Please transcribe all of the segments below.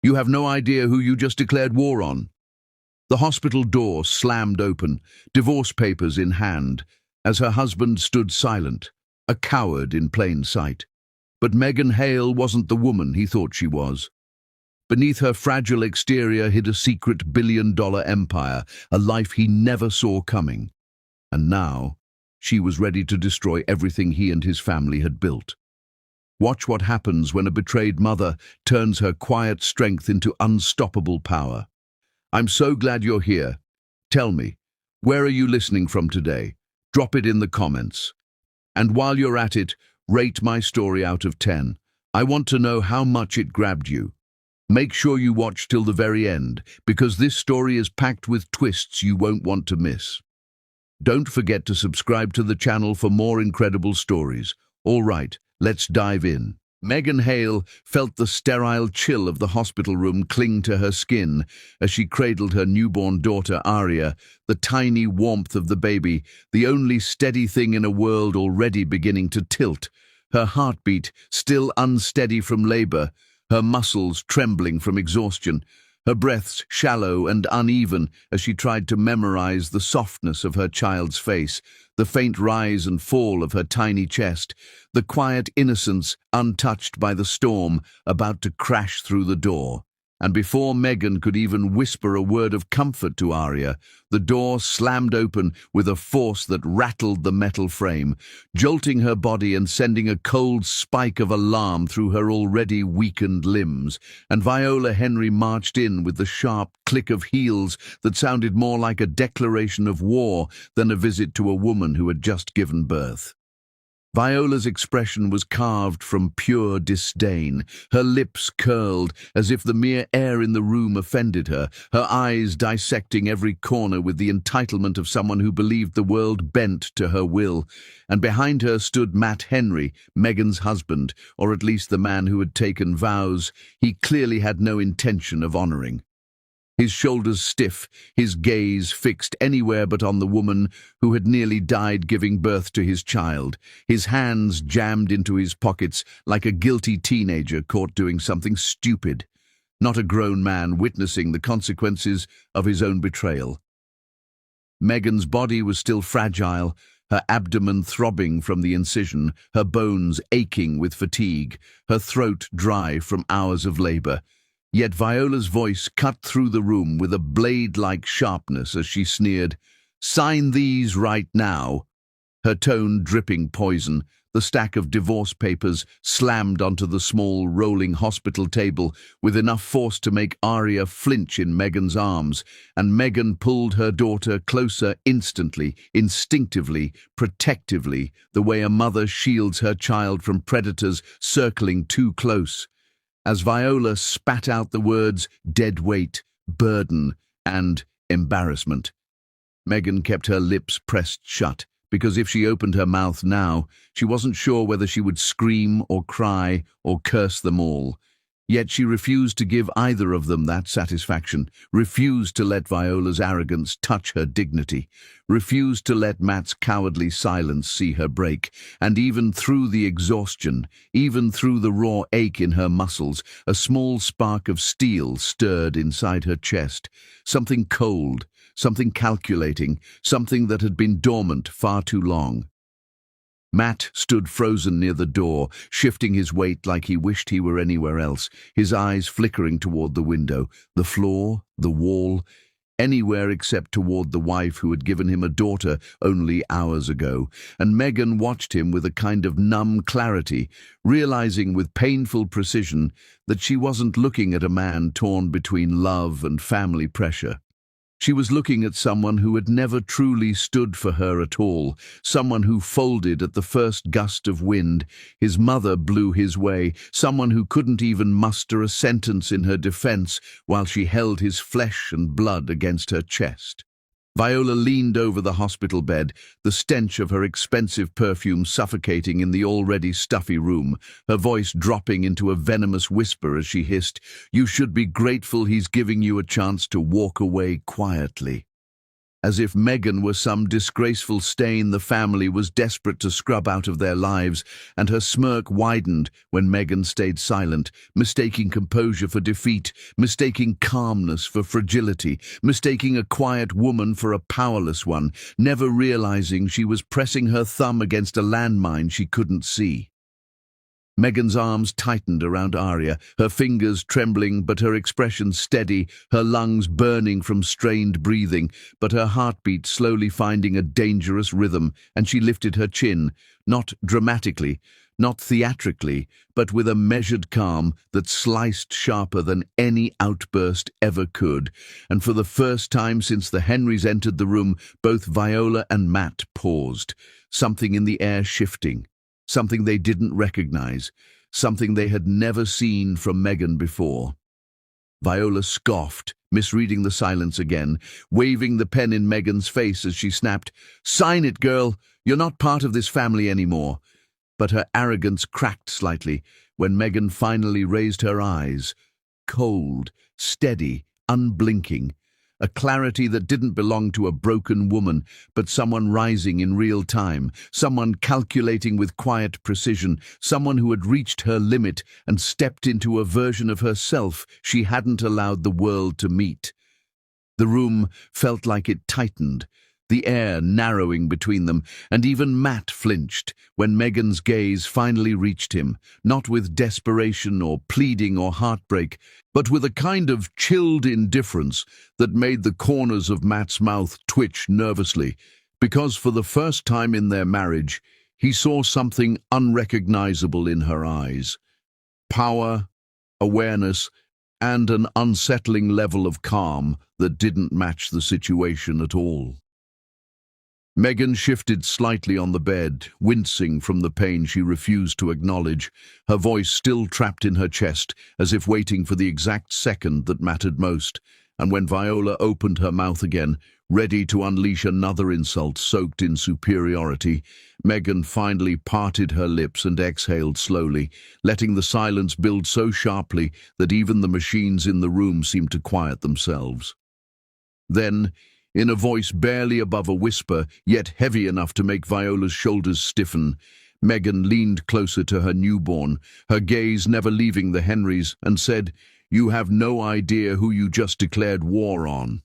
You have no idea who you just declared war on." The hospital door slammed open, divorce papers in hand, as her husband stood silent, a coward in plain sight. But Megan Hale wasn't the woman he thought she was. Beneath her fragile exterior hid a secret billion-dollar empire, a life he never saw coming. And now, she was ready to destroy everything he and his family had built. Watch what happens when a betrayed mother turns her quiet strength into unstoppable power. I'm so glad you're here. Tell me, where are you listening from today? Drop it in the comments. And while you're at it, rate my story out of 10. I want to know how much it grabbed you. Make sure you watch till the very end, because this story is packed with twists you won't want to miss. Don't forget to subscribe to the channel for more incredible stories. All right, let's dive in. Megan Hale felt the sterile chill of the hospital room cling to her skin as she cradled her newborn daughter Aria, the tiny warmth of the baby, the only steady thing in a world already beginning to tilt, her heartbeat still unsteady from labor, her muscles trembling from exhaustion, her breaths shallow and uneven as she tried to memorize the softness of her child's face, the faint rise and fall of her tiny chest, the quiet innocence untouched by the storm about to crash through the door. And before Megan could even whisper a word of comfort to Aria, the door slammed open with a force that rattled the metal frame, jolting her body and sending a cold spike of alarm through her already weakened limbs. And Viola Henry marched in with the sharp click of heels that sounded more like a declaration of war than a visit to a woman who had just given birth. Viola's expression was carved from pure disdain, her lips curled as if the mere air in the room offended her, her eyes dissecting every corner with the entitlement of someone who believed the world bent to her will. And behind her stood Matt Henry, Megan's husband, or at least the man who had taken vows he clearly had no intention of honoring. His shoulders stiff, his gaze fixed anywhere but on the woman who had nearly died giving birth to his child, his hands jammed into his pockets like a guilty teenager caught doing something stupid, not a grown man witnessing the consequences of his own betrayal. Megan's body was still fragile, her abdomen throbbing from the incision, her bones aching with fatigue, her throat dry from hours of labor. Yet Viola's voice cut through the room with a blade-like sharpness as she sneered, "Sign these right now." Her tone dripping poison, the stack of divorce papers slammed onto the small rolling hospital table with enough force to make Aria flinch in Megan's arms, and Megan pulled her daughter closer instantly, instinctively, protectively, the way a mother shields her child from predators circling too close. As Viola spat out the words dead weight, burden, and embarrassment, Megan kept her lips pressed shut, because if she opened her mouth now, she wasn't sure whether she would scream or cry or curse them all. Yet she refused to give either of them that satisfaction, refused to let Viola's arrogance touch her dignity, refused to let Matt's cowardly silence see her break, and even through the exhaustion, even through the raw ache in her muscles, a small spark of steel stirred inside her chest, something cold, something calculating, something that had been dormant far too long. Matt stood frozen near the door, shifting his weight like he wished he were anywhere else, his eyes flickering toward the window, the floor, the wall, anywhere except toward the wife who had given him a daughter only hours ago. And Megan watched him with a kind of numb clarity, realizing with painful precision that she wasn't looking at a man torn between love and family pressure. She was looking at someone who had never truly stood for her at all, someone who folded at the first gust of wind. His mother blew his way, someone who couldn't even muster a sentence in her defense while she held his flesh and blood against her chest. Viola leaned over the hospital bed, the stench of her expensive perfume suffocating in the already stuffy room, her voice dropping into a venomous whisper as she hissed, "You should be grateful he's giving you a chance to walk away quietly." as if Megan were some disgraceful stain the family was desperate to scrub out of their lives, and her smirk widened when Megan stayed silent, mistaking composure for defeat, mistaking calmness for fragility, mistaking a quiet woman for a powerless one, never realizing she was pressing her thumb against a landmine she couldn't see. Megan's arms tightened around Arya, her fingers trembling but her expression steady, her lungs burning from strained breathing, but her heartbeat slowly finding a dangerous rhythm, and she lifted her chin, not dramatically, not theatrically, but with a measured calm that sliced sharper than any outburst ever could. And for the first time since the Henrys entered the room, both Viola and Matt paused, something in the air shifting. Something they didn't recognize, something they had never seen from Megan before. Viola scoffed, misreading the silence again, waving the pen in Megan's face as she snapped, "Sign it, girl! You're not part of this family anymore." But her arrogance cracked slightly when Megan finally raised her eyes, cold, steady, unblinking, a clarity that didn't belong to a broken woman, but someone rising in real time, someone calculating with quiet precision, someone who had reached her limit and stepped into a version of herself she hadn't allowed the world to meet. The room felt like it tightened, the air narrowing between them, and even Matt flinched when Megan's gaze finally reached him, not with desperation or pleading or heartbreak, but with a kind of chilled indifference that made the corners of Matt's mouth twitch nervously, because for the first time in their marriage, he saw something unrecognizable in her eyes. Power, awareness, and an unsettling level of calm that didn't match the situation at all. Megan shifted slightly on the bed, wincing from the pain she refused to acknowledge, her voice still trapped in her chest, as if waiting for the exact second that mattered most. And when Viola opened her mouth again, ready to unleash another insult soaked in superiority, Megan finally parted her lips and exhaled slowly, letting the silence build so sharply that even the machines in the room seemed to quiet themselves. Then, in a voice barely above a whisper, yet heavy enough to make Viola's shoulders stiffen, Megan leaned closer to her newborn, her gaze never leaving the Henrys, and said, "You have no idea who you just declared war on."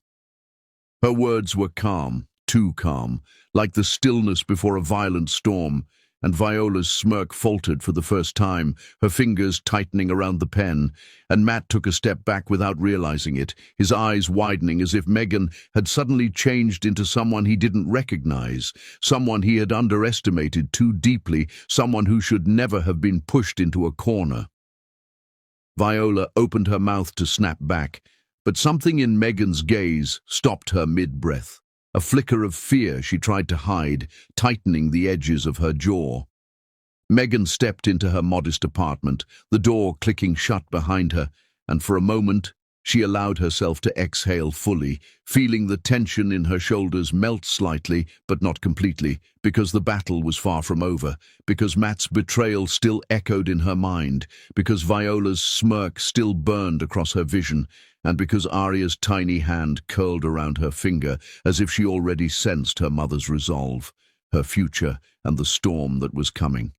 Her words were calm, too calm, like the stillness before a violent storm, and Viola's smirk faltered for the first time, her fingers tightening around the pen, and Matt took a step back without realizing it, his eyes widening as if Megan had suddenly changed into someone he didn't recognize, someone he had underestimated too deeply, someone who should never have been pushed into a corner. Viola opened her mouth to snap back, but something in Megan's gaze stopped her mid-breath. A flicker of fear she tried to hide, tightening the edges of her jaw. Megan stepped into her modest apartment, the door clicking shut behind her, and for a moment she allowed herself to exhale fully, feeling the tension in her shoulders melt slightly, but not completely, because the battle was far from over, because Matt's betrayal still echoed in her mind, because Viola's smirk still burned across her vision, and because Arya's tiny hand curled around her finger, as if she already sensed her mother's resolve, her future, and the storm that was coming.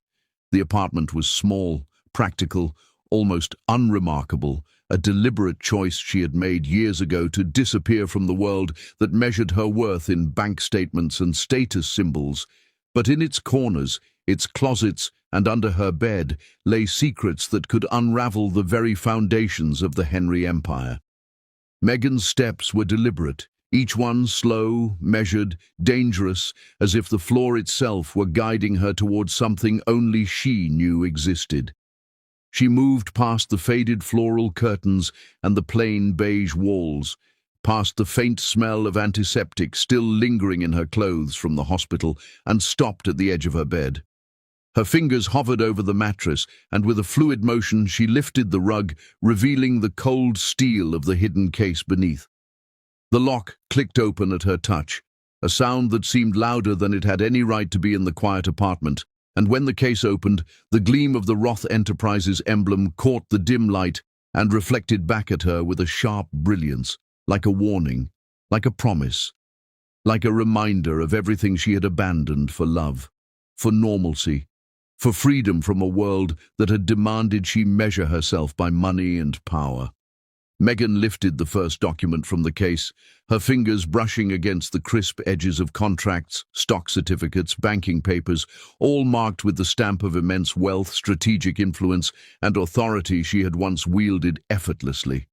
The apartment was small, practical, almost unremarkable, a deliberate choice she had made years ago to disappear from the world that measured her worth in bank statements and status symbols. But in its corners, its closets, and under her bed lay secrets that could unravel the very foundations of the Henry Empire. Megan's steps were deliberate, each one slow, measured, dangerous, as if the floor itself were guiding her towards something only she knew existed. She moved past the faded floral curtains and the plain beige walls, past the faint smell of antiseptic still lingering in her clothes from the hospital, and stopped at the edge of her bed. Her fingers hovered over the mattress, and with a fluid motion she lifted the rug, revealing the cold steel of the hidden case beneath. The lock clicked open at her touch, a sound that seemed louder than it had any right to be in the quiet apartment, and when the case opened, the gleam of the Roth Enterprises emblem caught the dim light and reflected back at her with a sharp brilliance, like a warning, like a promise. like a reminder of everything she had abandoned for love, for normalcy, for freedom from a world that had demanded she measure herself by money and power. Megan lifted the first document from the case, her fingers brushing against the crisp edges of contracts, stock certificates, banking papers, all marked with the stamp of immense wealth, strategic influence, and authority she had once wielded effortlessly.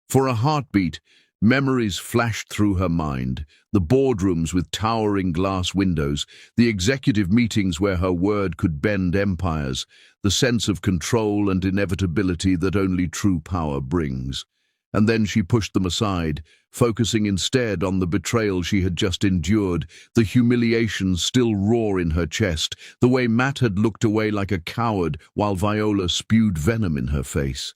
For a heartbeat, memories flashed through her mind, the boardrooms with towering glass windows, the executive meetings where her word could bend empires, the sense of control and inevitability that only true power brings. And then she pushed them aside, focusing instead on the betrayal she had just endured, the humiliation still raw in her chest, the way Matt had looked away like a coward while Viola spewed venom in her face.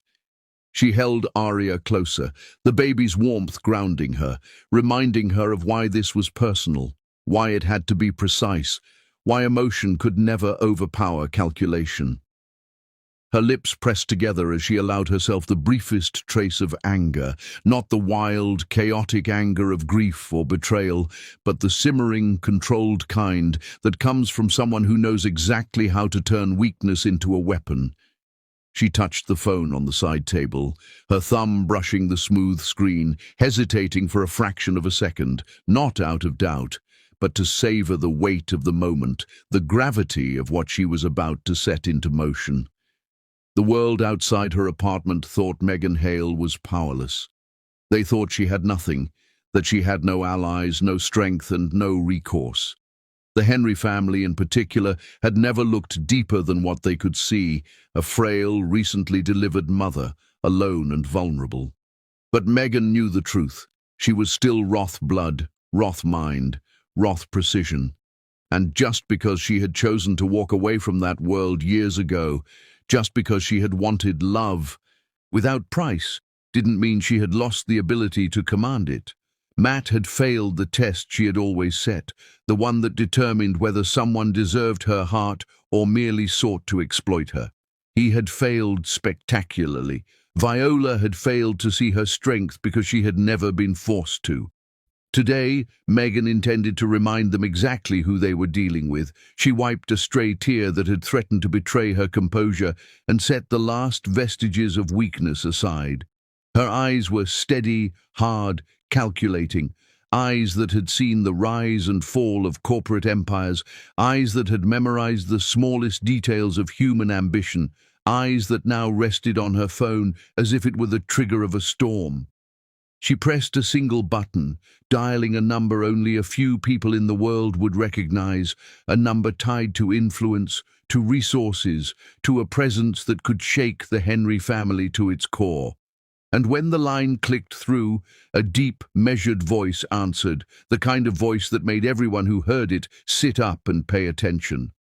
She held Arya closer, the baby's warmth grounding her, reminding her of why this was personal, why it had to be precise, why emotion could never overpower calculation. Her lips pressed together as she allowed herself the briefest trace of anger, not the wild, chaotic anger of grief or betrayal, but the simmering, controlled kind that comes from someone who knows exactly how to turn weakness into a weapon. She touched the phone on the side table, her thumb brushing the smooth screen, hesitating for a fraction of a second, not out of doubt, but to savor the weight of the moment, the gravity of what she was about to set into motion. The world outside her apartment thought Megan Hale was powerless. They thought she had nothing, that she had no allies, no strength, and no recourse. The Henry family in particular had never looked deeper than what they could see, a frail, recently delivered mother, alone and vulnerable. But Megan knew the truth. She was still Roth blood, Roth mind, Roth precision. And just because she had chosen to walk away from that world years ago, just because she had wanted love without price, didn't mean she had lost the ability to command it. Matt had failed the test she had always set, the one that determined whether someone deserved her heart or merely sought to exploit her. He had failed spectacularly. Viola had failed to see her strength because she had never been forced to. Today, Megan intended to remind them exactly who they were dealing with. She wiped a stray tear that had threatened to betray her composure and set the last vestiges of weakness aside. Her eyes were steady, hard, calculating, eyes that had seen the rise and fall of corporate empires, eyes that had memorized the smallest details of human ambition, eyes that now rested on her phone as if it were the trigger of a storm. She pressed a single button, dialing a number only a few people in the world would recognize, a number tied to influence, to resources, to a presence that could shake the Henry family to its core. And when the line clicked through, a deep, measured voice answered, the kind of voice that made everyone who heard it sit up and pay attention.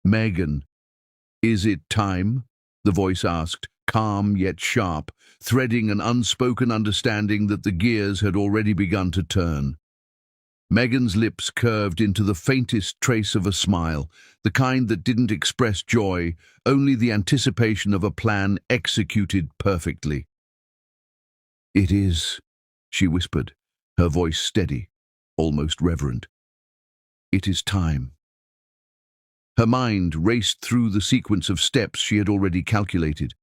"Megan, is it time?" the voice asked, calm yet sharp, threading an unspoken understanding that the gears had already begun to turn. Megan's lips curved into the faintest trace of a smile, the kind that didn't express joy, only the anticipation of a plan executed perfectly. "It is," she whispered, her voice steady, almost reverent. "It is time." Her mind raced through the sequence of steps she had already calculated,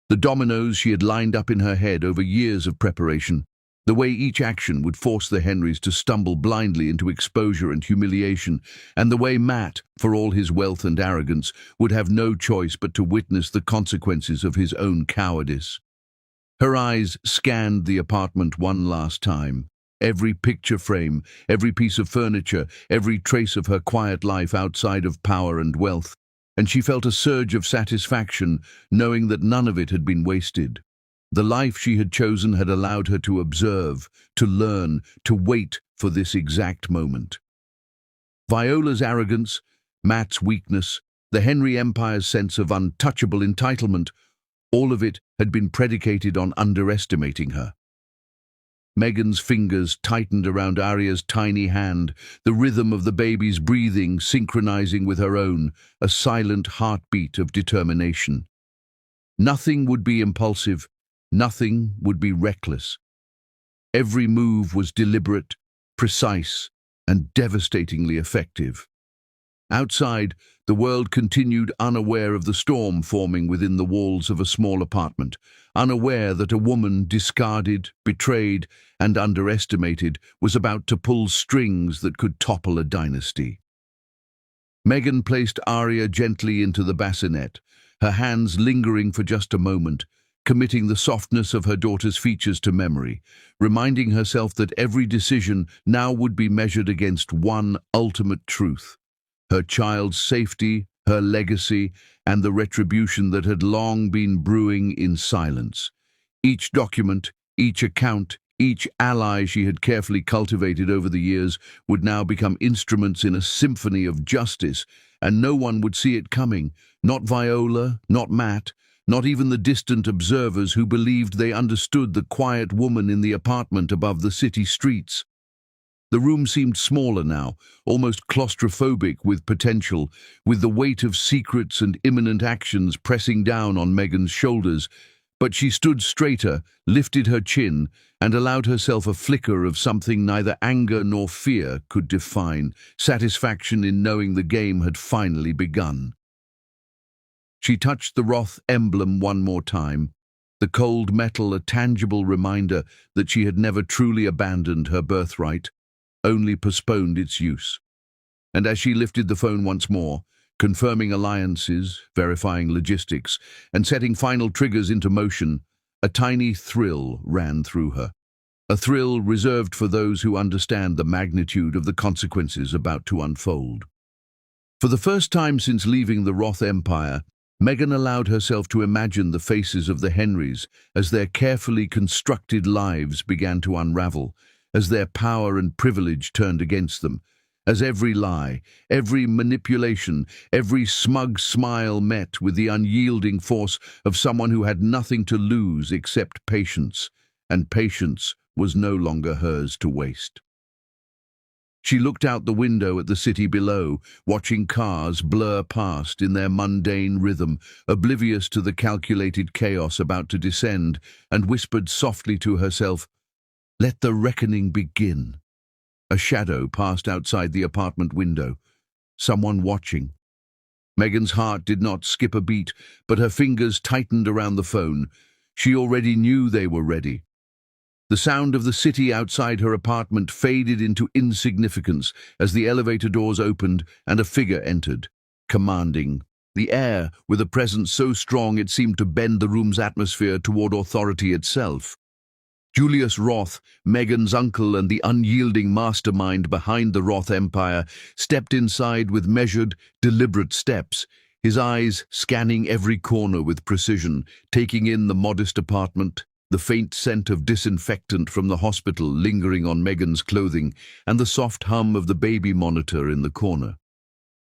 the dominoes she had lined up in her head over years of preparation, the way each action would force the Henrys to stumble blindly into exposure and humiliation, and the way Matt, for all his wealth and arrogance, would have no choice but to witness the consequences of his own cowardice. Her eyes scanned the apartment one last time. Every picture frame, every piece of furniture, every trace of her quiet life outside of power and wealth, and she felt a surge of satisfaction, knowing that none of it had been wasted. The life she had chosen had allowed her to observe, to learn, to wait for this exact moment. Viola's arrogance, Matt's weakness, the Henry Empire's sense of untouchable entitlement, all of it had been predicated on underestimating her. Megan's fingers tightened around Arya's tiny hand, the rhythm of the baby's breathing synchronizing with her own, a silent heartbeat of determination. Nothing would be impulsive, nothing would be reckless. Every move was deliberate, precise, and devastatingly effective. Outside, the world continued unaware of the storm forming within the walls of a small apartment, unaware that a woman discarded, betrayed, and underestimated was about to pull strings that could topple a dynasty. Megan placed Arya gently into the bassinet, her hands lingering for just a moment, committing the softness of her daughter's features to memory, reminding herself that every decision now would be measured against one ultimate truth: her child's safety, her legacy, and the retribution that had long been brewing in silence. Each document, each account, each ally she had carefully cultivated over the years would now become instruments in a symphony of justice, and no one would see it coming, not Viola, not Matt, not even the distant observers who believed they understood the quiet woman in the apartment above the city streets. The room seemed smaller now, almost claustrophobic with potential, with the weight of secrets and imminent actions pressing down on Megan's shoulders. But she stood straighter, lifted her chin, and allowed herself a flicker of something neither anger nor fear could define, satisfaction in knowing the game had finally begun. She touched the Roth emblem one more time, the cold metal a tangible reminder that she had never truly abandoned her birthright, only postponed its use. And as she lifted the phone once more, confirming alliances, verifying logistics, and setting final triggers into motion, a tiny thrill ran through her. A thrill reserved for those who understand the magnitude of the consequences about to unfold. For the first time since leaving the Roth Empire, Megan allowed herself to imagine the faces of the Henrys as their carefully constructed lives began to unravel, as their power and privilege turned against them, as every lie, every manipulation, every smug smile met with the unyielding force of someone who had nothing to lose except patience, and patience was no longer hers to waste. She looked out the window at the city below, watching cars blur past in their mundane rhythm, oblivious to the calculated chaos about to descend, and whispered softly to herself, "Let the reckoning begin." A shadow passed outside the apartment window. Someone watching. Megan's heart did not skip a beat, but her fingers tightened around the phone. She already knew they were ready. The sound of the city outside her apartment faded into insignificance as the elevator doors opened and a figure entered, commanding the air with a presence so strong it seemed to bend the room's atmosphere toward authority itself. Julius Roth, Megan's uncle and the unyielding mastermind behind the Roth Empire, stepped inside with measured, deliberate steps, his eyes scanning every corner with precision, taking in the modest apartment, the faint scent of disinfectant from the hospital lingering on Megan's clothing, and the soft hum of the baby monitor in the corner.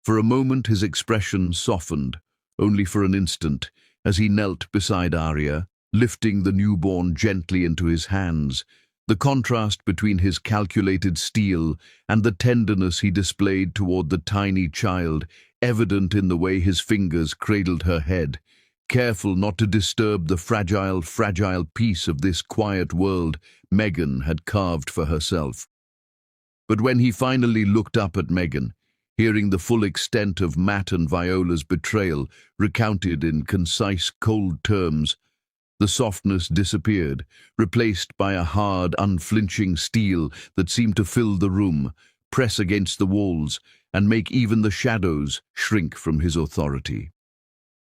For a moment his expression softened, only for an instant, as he knelt beside Arya, lifting the newborn gently into his hands, the contrast between his calculated steel and the tenderness he displayed toward the tiny child, evident in the way his fingers cradled her head, careful not to disturb the fragile piece of this quiet world Megan had carved for herself. But when he finally looked up at Megan, hearing the full extent of Matt and Viola's betrayal recounted in concise, cold terms, the softness disappeared, replaced by a hard, unflinching steel that seemed to fill the room, press against the walls, and make even the shadows shrink from his authority.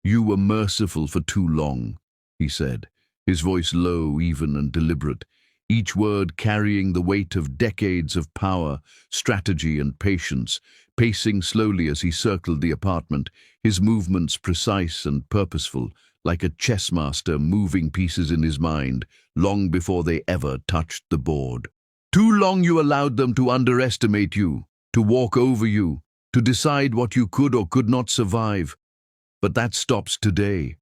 "You were merciful for too long," he said, his voice low, even, and deliberate, each word carrying the weight of decades of power, strategy, and patience, pacing slowly as he circled the apartment, his movements precise and purposeful, like a chess master moving pieces in his mind, long before they ever touched the board. "Too long you allowed them to underestimate you, to walk over you, to decide what you could or could not survive. But that stops today."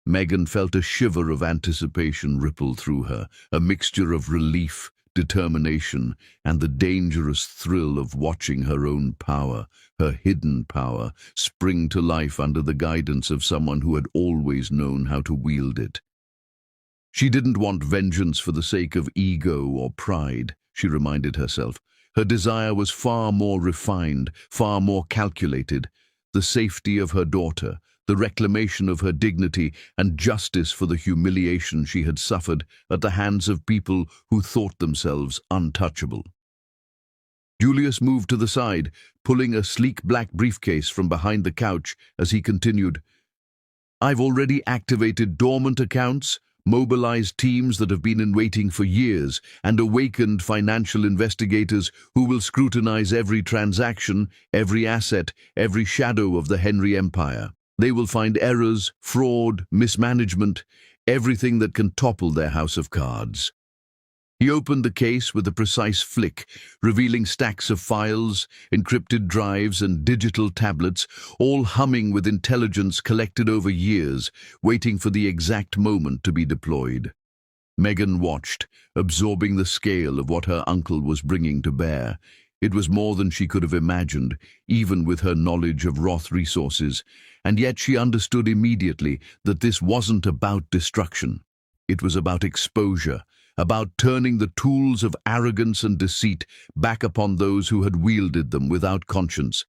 Megan felt a shiver of anticipation ripple through her, a mixture of relief, determination, and the dangerous thrill of watching her own power, her hidden power, spring to life under the guidance of someone who had always known how to wield it. She didn't want vengeance for the sake of ego or pride, she reminded herself. Her desire was far more refined, far more calculated. The safety of her daughter, the reclamation of her dignity, and justice for the humiliation she had suffered at the hands of people who thought themselves untouchable. Julius moved to the side, pulling a sleek black briefcase from behind the couch as he continued, "I've already activated dormant accounts, mobilized teams that have been in waiting for years, and awakened financial investigators who will scrutinize every transaction, every asset, every shadow of the Henry Empire. They will find errors, fraud, mismanagement, everything that can topple their house of cards." He opened the case with a precise flick, revealing stacks of files, encrypted drives, and digital tablets, all humming with intelligence collected over years, waiting for the exact moment to be deployed. Megan watched, absorbing the scale of what her uncle was bringing to bear. It was more than she could have imagined, even with her knowledge of Roth resources, and yet she understood immediately that this wasn't about destruction. It was about exposure, about turning the tools of arrogance and deceit back upon those who had wielded them without conscience.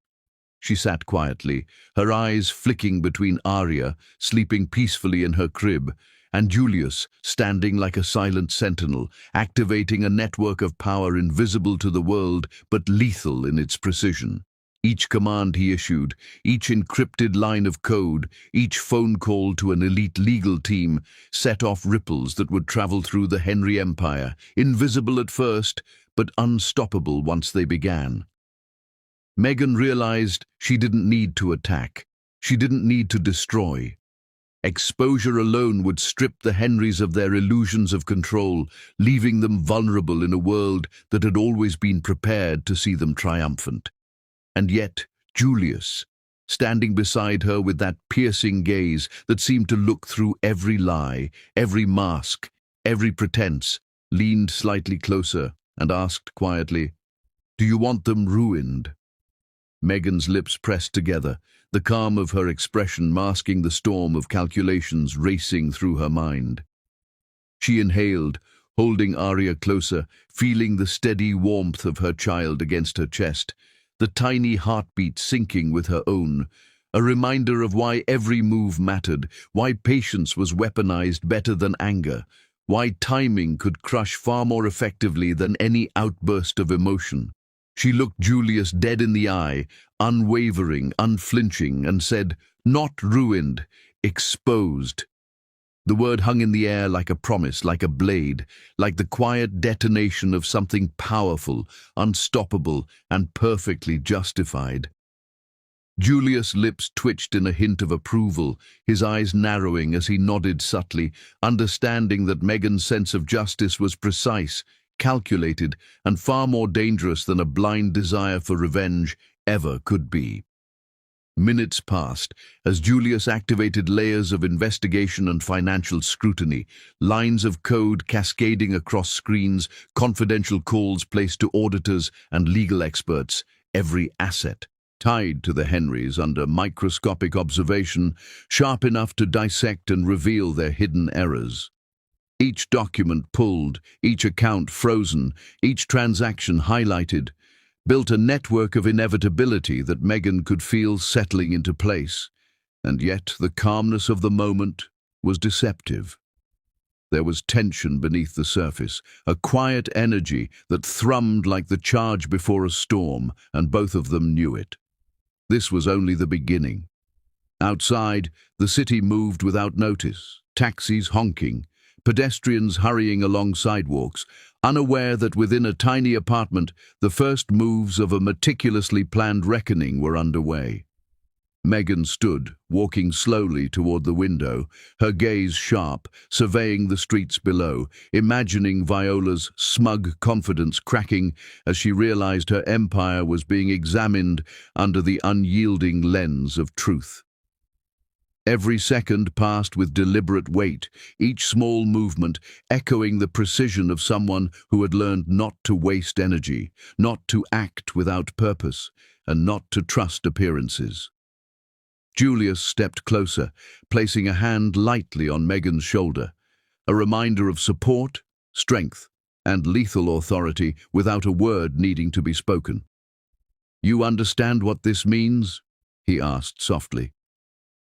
She sat quietly, her eyes flicking between Arya, sleeping peacefully in her crib, and Julius, standing like a silent sentinel, activating a network of power invisible to the world but lethal in its precision. Each command he issued, each encrypted line of code, each phone call to an elite legal team set off ripples that would travel through the Henry Empire, invisible at first, but unstoppable once they began. Megan realized she didn't need to attack. She didn't need to destroy. Exposure alone would strip the Henrys of their illusions of control, leaving them vulnerable in a world that had always been prepared to see them triumphant. And yet, Julius, standing beside her with that piercing gaze that seemed to look through every lie, every mask, every pretense, leaned slightly closer and asked quietly, "Do you want them ruined?" Megan's lips pressed together, the calm of her expression masking the storm of calculations racing through her mind. She inhaled, holding Arya closer, feeling the steady warmth of her child against her chest, the tiny heartbeat syncing with her own, a reminder of why every move mattered, why patience was weaponized better than anger, why timing could crush far more effectively than any outburst of emotion. She looked Julius dead in the eye, unwavering, unflinching, and said, "Not ruined, exposed." The word hung in the air like a promise, like a blade, like the quiet detonation of something powerful, unstoppable, and perfectly justified. Julius' lips twitched in a hint of approval, his eyes narrowing as he nodded subtly, understanding that Megan's sense of justice was precise, calculated, and far more dangerous than a blind desire for revenge ever could be. Minutes passed as Julius activated layers of investigation and financial scrutiny, lines of code cascading across screens, confidential calls placed to auditors and legal experts, every asset tied to the Henrys under microscopic observation, sharp enough to dissect and reveal their hidden errors. Each document pulled, each account frozen, each transaction highlighted, built a network of inevitability that Megan could feel settling into place. And yet the calmness of the moment was deceptive. There was tension beneath the surface, a quiet energy that thrummed like the charge before a storm, and both of them knew it. This was only the beginning. Outside, the city moved without notice, taxis honking, pedestrians hurrying along sidewalks, unaware that within a tiny apartment, the first moves of a meticulously planned reckoning were underway. Megan stood, walking slowly toward the window, her gaze sharp, surveying the streets below, imagining Viola's smug confidence cracking as she realized her empire was being examined under the unyielding lens of truth. Every second passed with deliberate weight, each small movement echoing the precision of someone who had learned not to waste energy, not to act without purpose, and not to trust appearances. Julius stepped closer, placing a hand lightly on Megan's shoulder. a reminder of support, strength, and lethal authority without a word needing to be spoken. "You understand what this means?" he asked softly.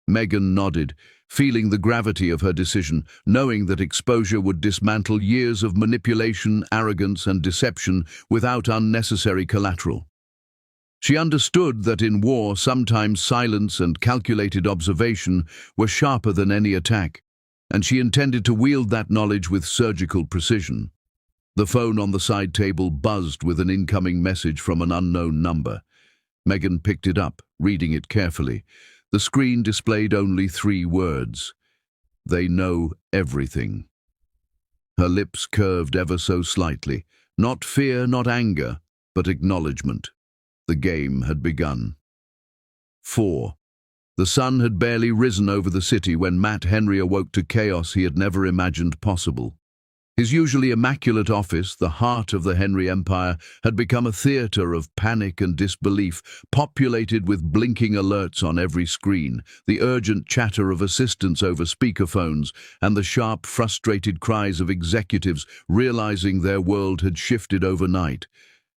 Megan nodded, feeling the gravity of her decision, knowing that exposure would dismantle years of manipulation, arrogance, and deception without unnecessary collateral. She understood that in war sometimes silence and calculated observation were sharper than any attack, and she intended to wield that knowledge with surgical precision. The phone on the side table buzzed with an incoming message from an unknown number. Megan picked it up, reading it carefully. The screen displayed only 3 words. "They know everything." Her lips curved ever so slightly. Not fear, not anger, but acknowledgement. The game had begun. 4. The sun had barely risen over the city when Matt Henry awoke to chaos he had never imagined possible. His usually immaculate office, the heart of the Henry Empire, had become a theater of panic and disbelief, populated with blinking alerts on every screen, the urgent chatter of assistants over speakerphones, and the sharp, frustrated cries of executives realizing their world had shifted overnight.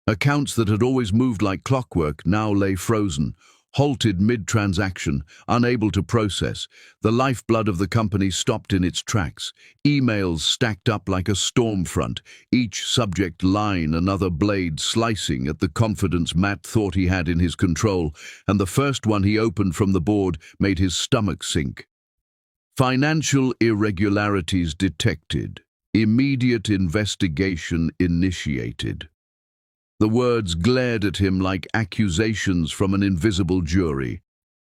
Accounts that had always moved like clockwork now lay frozen, halted mid-transaction, unable to process. The lifeblood of the company stopped in its tracks. Emails stacked up like a storm front, each subject line another blade slicing at the confidence Matt thought he had in his control, and the first one he opened from the board made his stomach sink. "Financial irregularities detected. Immediate investigation initiated." The words glared at him like accusations from an invisible jury.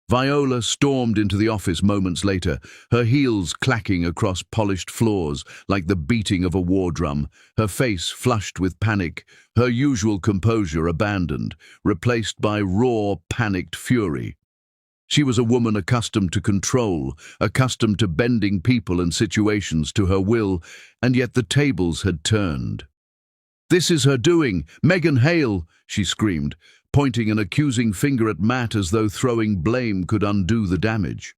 Viola stormed into the office moments later, her heels clacking across polished floors like the beating of a war drum, her face flushed with panic, her usual composure abandoned, replaced by raw, panicked fury. She was a woman accustomed to control, accustomed to bending people and situations to her will, and yet the tables had turned. "This is her doing! Megan Hale!" she screamed, pointing an accusing finger at Matt as though throwing blame could undo the damage.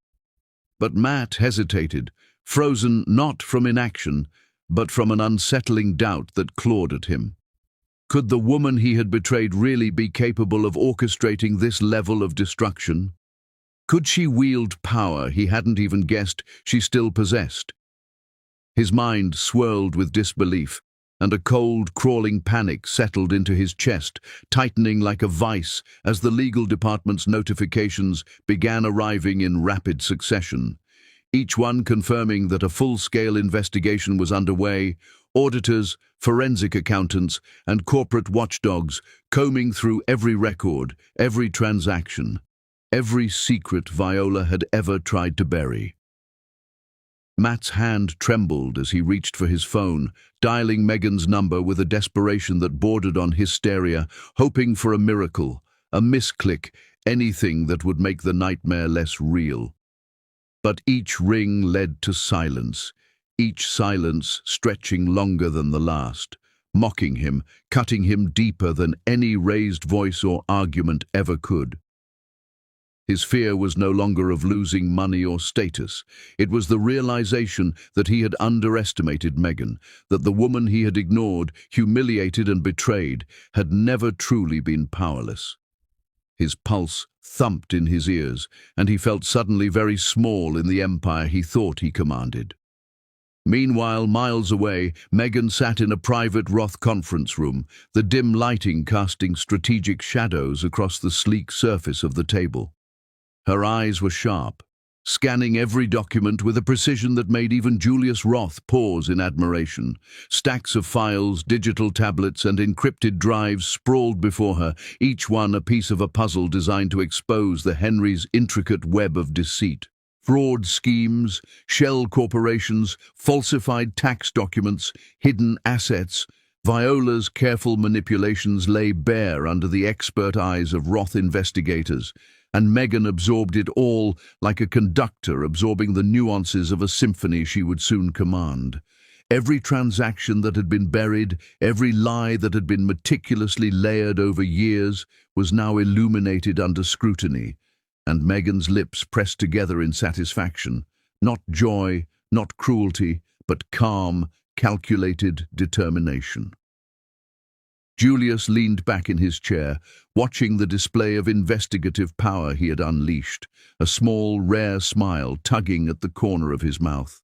But Matt hesitated, frozen not from inaction, but from an unsettling doubt that clawed at him. Could the woman he had betrayed really be capable of orchestrating this level of destruction? Could she wield power he hadn't even guessed she still possessed? His mind swirled with disbelief, and a cold, crawling panic settled into his chest, tightening like a vice as the legal department's notifications began arriving in rapid succession. Each one confirming that a full-scale investigation was underway, auditors, forensic accountants, and corporate watchdogs combing through every record, every transaction, every secret Viola had ever tried to bury. Matt's hand trembled as he reached for his phone, dialing Megan's number with a desperation that bordered on hysteria, hoping for a miracle, a misclick, anything that would make the nightmare less real. But each ring led to silence, each silence stretching longer than the last, mocking him, cutting him deeper than any raised voice or argument ever could. His fear was no longer of losing money or status. It was the realization that he had underestimated Megan, that the woman he had ignored, humiliated and betrayed, had never truly been powerless. His pulse thumped in his ears, and he felt suddenly very small in the empire he thought he commanded. Meanwhile, miles away, Megan sat in a private Roth conference room, the dim lighting casting strategic shadows across the sleek surface of the table. Her eyes were sharp, scanning every document with a precision that made even Julius Roth pause in admiration. Stacks of files, digital tablets, and encrypted drives sprawled before her, each one a piece of a puzzle designed to expose the Henry's intricate web of deceit. Fraud schemes, shell corporations, falsified tax documents, hidden assets. Viola's careful manipulations lay bare under the expert eyes of Roth investigators, and Megan absorbed it all like a conductor absorbing the nuances of a symphony she would soon command. Every transaction that had been buried, every lie that had been meticulously layered over years, was now illuminated under scrutiny, and Megan's lips pressed together in satisfaction. Not joy, not cruelty, but calm, calculated determination. Julius leaned back in his chair, watching the display of investigative power he had unleashed, a small, rare smile tugging at the corner of his mouth.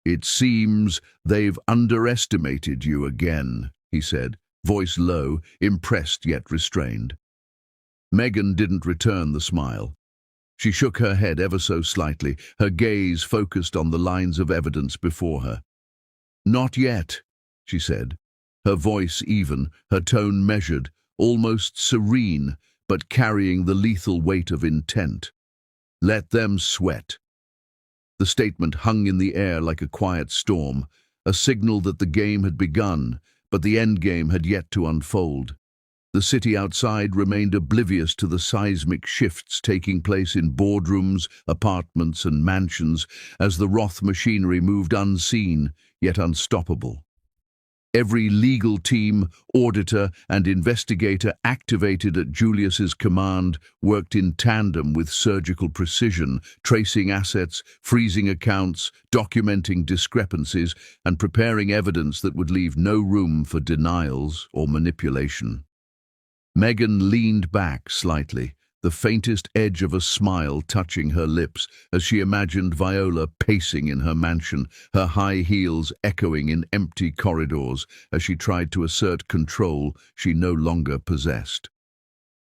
"It seems they've underestimated you again," he said, voice low, impressed yet restrained. Megan didn't return the smile. She shook her head ever so slightly, her gaze focused on the lines of evidence before her. "Not yet," she said, her voice even, her tone measured, almost serene, but carrying the lethal weight of intent. "Let them sweat." The statement hung in the air like a quiet storm, a signal that the game had begun, but the endgame had yet to unfold. The city outside remained oblivious to the seismic shifts taking place in boardrooms, apartments, and mansions as the Roth machinery moved unseen, yet unstoppable. Every legal team, auditor, and investigator activated at Julius's command worked in tandem with surgical precision, tracing assets, freezing accounts, documenting discrepancies, and preparing evidence that would leave no room for denials or manipulation. Megan leaned back slightly, the faintest edge of a smile touching her lips as she imagined Viola pacing in her mansion, her high heels echoing in empty corridors as she tried to assert control she no longer possessed.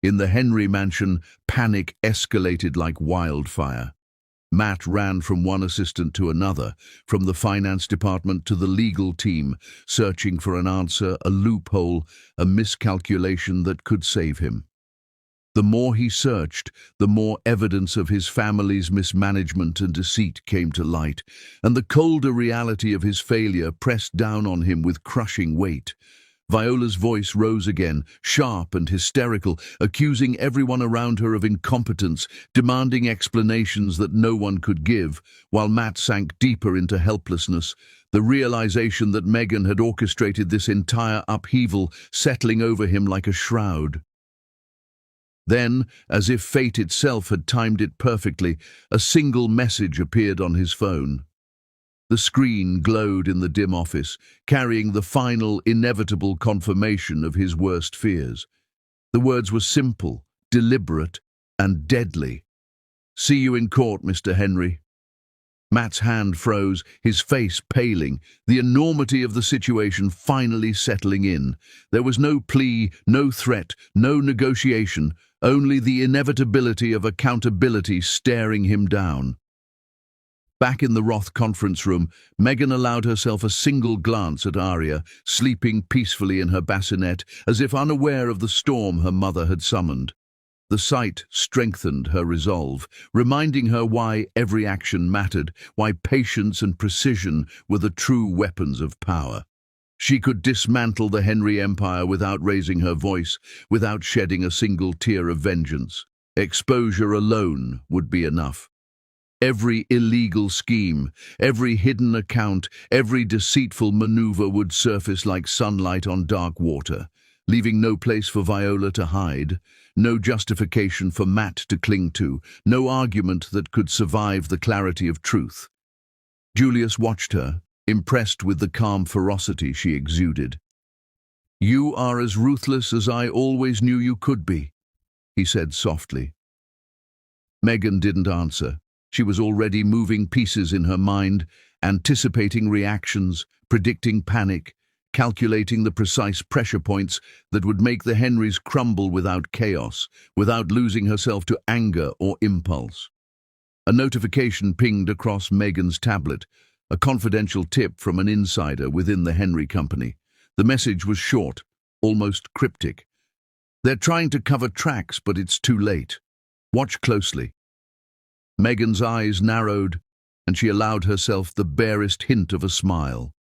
In the Henry mansion, panic escalated like wildfire. Matt ran from one assistant to another, from the finance department to the legal team, searching for an answer, a loophole, a miscalculation that could save him. The more he searched, the more evidence of his family's mismanagement and deceit came to light, and the colder reality of his failure pressed down on him with crushing weight. Viola's voice rose again, sharp and hysterical, accusing everyone around her of incompetence, demanding explanations that no one could give, while Matt sank deeper into helplessness, the realization that Megan had orchestrated this entire upheaval settling over him like a shroud. Then, as if fate itself had timed it perfectly, a single message appeared on his phone. The screen glowed in the dim office, carrying the final, inevitable confirmation of his worst fears. The words were simple, deliberate, and deadly. "See you in court, Mr. Henry." Matt's hand froze, his face paling, the enormity of the situation finally settling in. There was no plea, no threat, no negotiation, only the inevitability of accountability staring him down. Back in the Roth conference room, Megan allowed herself a single glance at Arya, sleeping peacefully in her bassinet, as if unaware of the storm her mother had summoned. The sight strengthened her resolve, reminding her why every action mattered, why patience and precision were the true weapons of power. She could dismantle the Henry Empire without raising her voice, without shedding a single tear of vengeance. Exposure alone would be enough. Every illegal scheme, every hidden account, every deceitful maneuver would surface like sunlight on dark water, leaving no place for Viola to hide, no justification for Matt to cling to, no argument that could survive the clarity of truth. Julius watched her, impressed with the calm ferocity she exuded. "You are as ruthless as I always knew you could be," he said softly. Megan didn't answer. She was already moving pieces in her mind, anticipating reactions, predicting panic, calculating the precise pressure points that would make the Henrys crumble without chaos, without losing herself to anger or impulse. A notification pinged across Megan's tablet, a confidential tip from an insider within the Henry company. The message was short, almost cryptic. "They're trying to cover tracks, but it's too late. Watch closely." Megan's eyes narrowed, and she allowed herself the barest hint of a smile.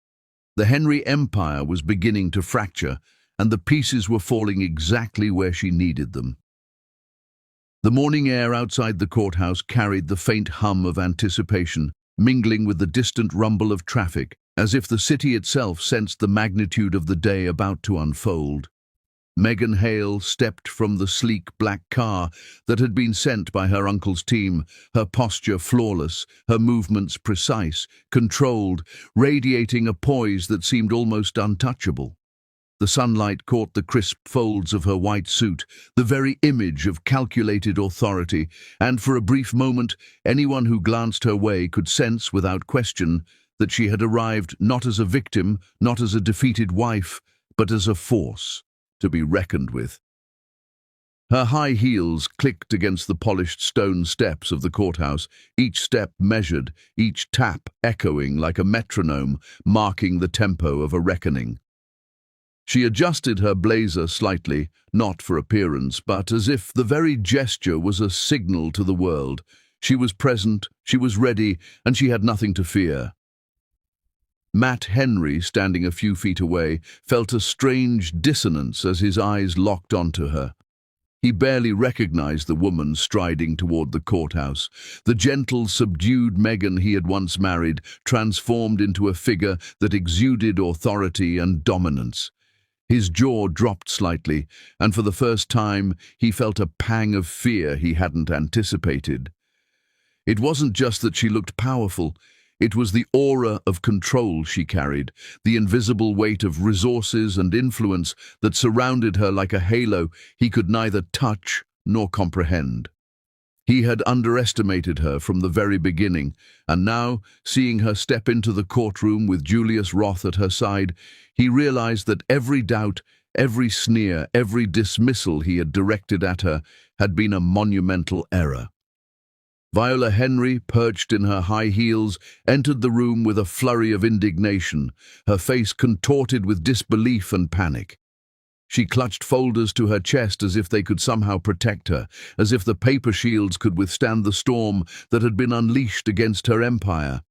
The Henry Empire was beginning to fracture, and the pieces were falling exactly where she needed them. The morning air outside the courthouse carried the faint hum of anticipation, mingling with the distant rumble of traffic, as if the city itself sensed the magnitude of the day about to unfold. Megan Hale stepped from the sleek black car that had been sent by her uncle's team, her posture flawless, her movements precise, controlled, radiating a poise that seemed almost untouchable. The sunlight caught the crisp folds of her white suit, the very image of calculated authority, and for a brief moment, anyone who glanced her way could sense without question that she had arrived not as a victim, not as a defeated wife, but as a force to be reckoned with. Her high heels clicked against the polished stone steps of the courthouse, each step measured, each tap echoing like a metronome, marking the tempo of a reckoning. She adjusted her blazer slightly, not for appearance, but as if the very gesture was a signal to the world. She was present, she was ready, and she had nothing to fear. Matt Henry, standing a few feet away, felt a strange dissonance as his eyes locked onto her. He barely recognized the woman striding toward the courthouse, the gentle, subdued Megan he had once married, transformed into a figure that exuded authority and dominance. His jaw dropped slightly, and for the first time he felt a pang of fear he hadn't anticipated. It wasn't just that she looked powerful, it was the aura of control she carried, the invisible weight of resources and influence that surrounded her like a halo he could neither touch nor comprehend. He had underestimated her from the very beginning, and now, seeing her step into the courtroom with Julius Roth at her side, he realized that every doubt, every sneer, every dismissal he had directed at her had been a monumental error. Viola Henry, perched in her high heels, entered the room with a flurry of indignation, her face contorted with disbelief and panic. She clutched folders to her chest as if they could somehow protect her, as if the paper shields could withstand the storm that had been unleashed against her empire.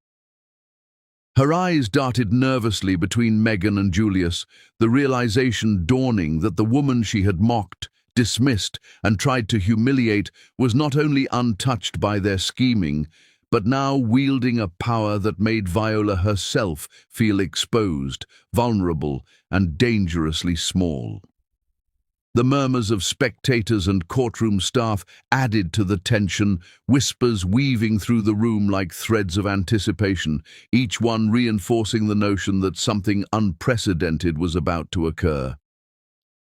Her eyes darted nervously between Megan and Julius, the realization dawning that the woman she had mocked, dismissed, and tried to humiliate was not only untouched by their scheming, but now wielding a power that made Viola herself feel exposed, vulnerable, and dangerously small. The murmurs of spectators and courtroom staff added to the tension, whispers weaving through the room like threads of anticipation, each one reinforcing the notion that something unprecedented was about to occur.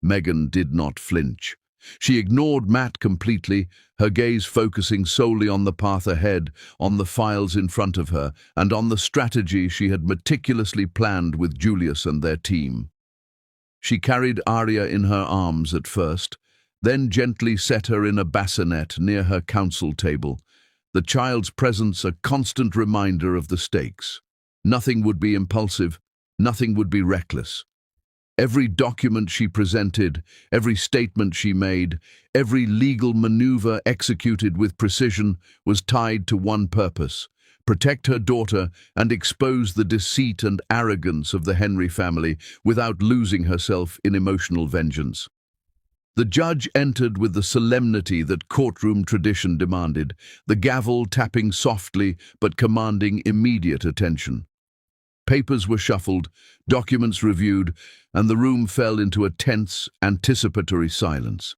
Megan did not flinch. She ignored Matt completely, her gaze focusing solely on the path ahead, on the files in front of her, and on the strategy she had meticulously planned with Julius and their team. She carried Arya in her arms at first, then gently set her in a bassinet near her counsel table, the child's presence a constant reminder of the stakes. Nothing would be impulsive, nothing would be reckless. Every document she presented, every statement she made, every legal maneuver executed with precision was tied to one purpose: protect her daughter and expose the deceit and arrogance of the Henry family without losing herself in emotional vengeance. The judge entered with the solemnity that courtroom tradition demanded, the gavel tapping softly but commanding immediate attention. Papers were shuffled, documents reviewed, and the room fell into a tense, anticipatory silence.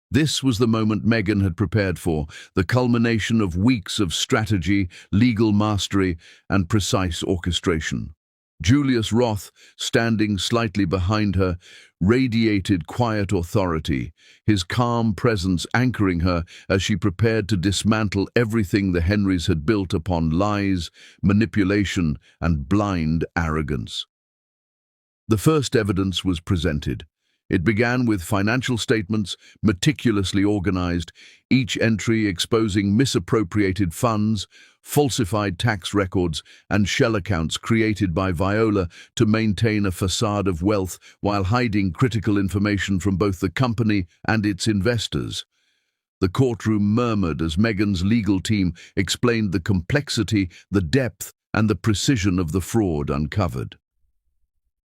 This was the moment Megan had prepared for, the culmination of weeks of strategy, legal mastery, and precise orchestration. Julius Roth, standing slightly behind her, radiated quiet authority, his calm presence anchoring her as she prepared to dismantle everything the Henrys had built upon lies, manipulation, and blind arrogance. The first evidence was presented. It began with financial statements, meticulously organized, each entry exposing misappropriated funds, falsified tax records, and shell accounts created by Viola to maintain a facade of wealth while hiding critical information from both the company and its investors. The courtroom murmured as Megan's legal team explained the complexity, the depth, and the precision of the fraud uncovered.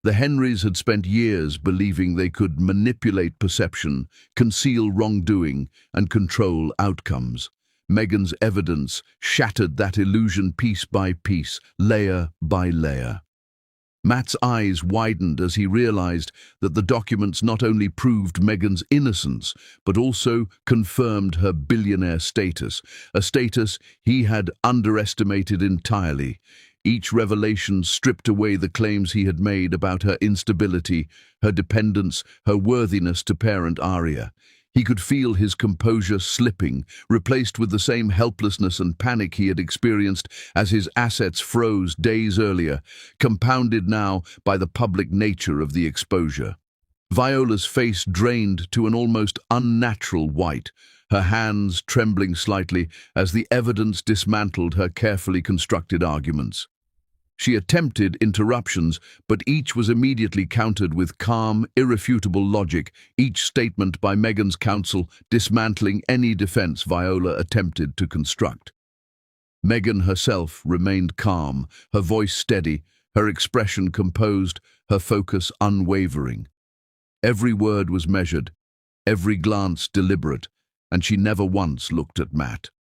The Henrys had spent years believing they could manipulate perception, conceal wrongdoing, and control outcomes. Megan's evidence shattered that illusion piece by piece, layer by layer. Matt's eyes widened as he realized that the documents not only proved Megan's innocence, but also confirmed her billionaire status, a status he had underestimated entirely. Each revelation stripped away the claims he had made about her instability, her dependence, her worthiness to parent Arya. He could feel his composure slipping, replaced with the same helplessness and panic he had experienced as his assets froze days earlier, compounded now by the public nature of the exposure. Viola's face drained to an almost unnatural white, her hands trembling slightly as the evidence dismantled her carefully constructed arguments. She attempted interruptions, but each was immediately countered with calm, irrefutable logic, each statement by Megan's counsel dismantling any defense Viola attempted to construct. Megan herself remained calm, her voice steady, her expression composed, her focus unwavering. Every word was measured, every glance deliberate, and she never once looked at Matt.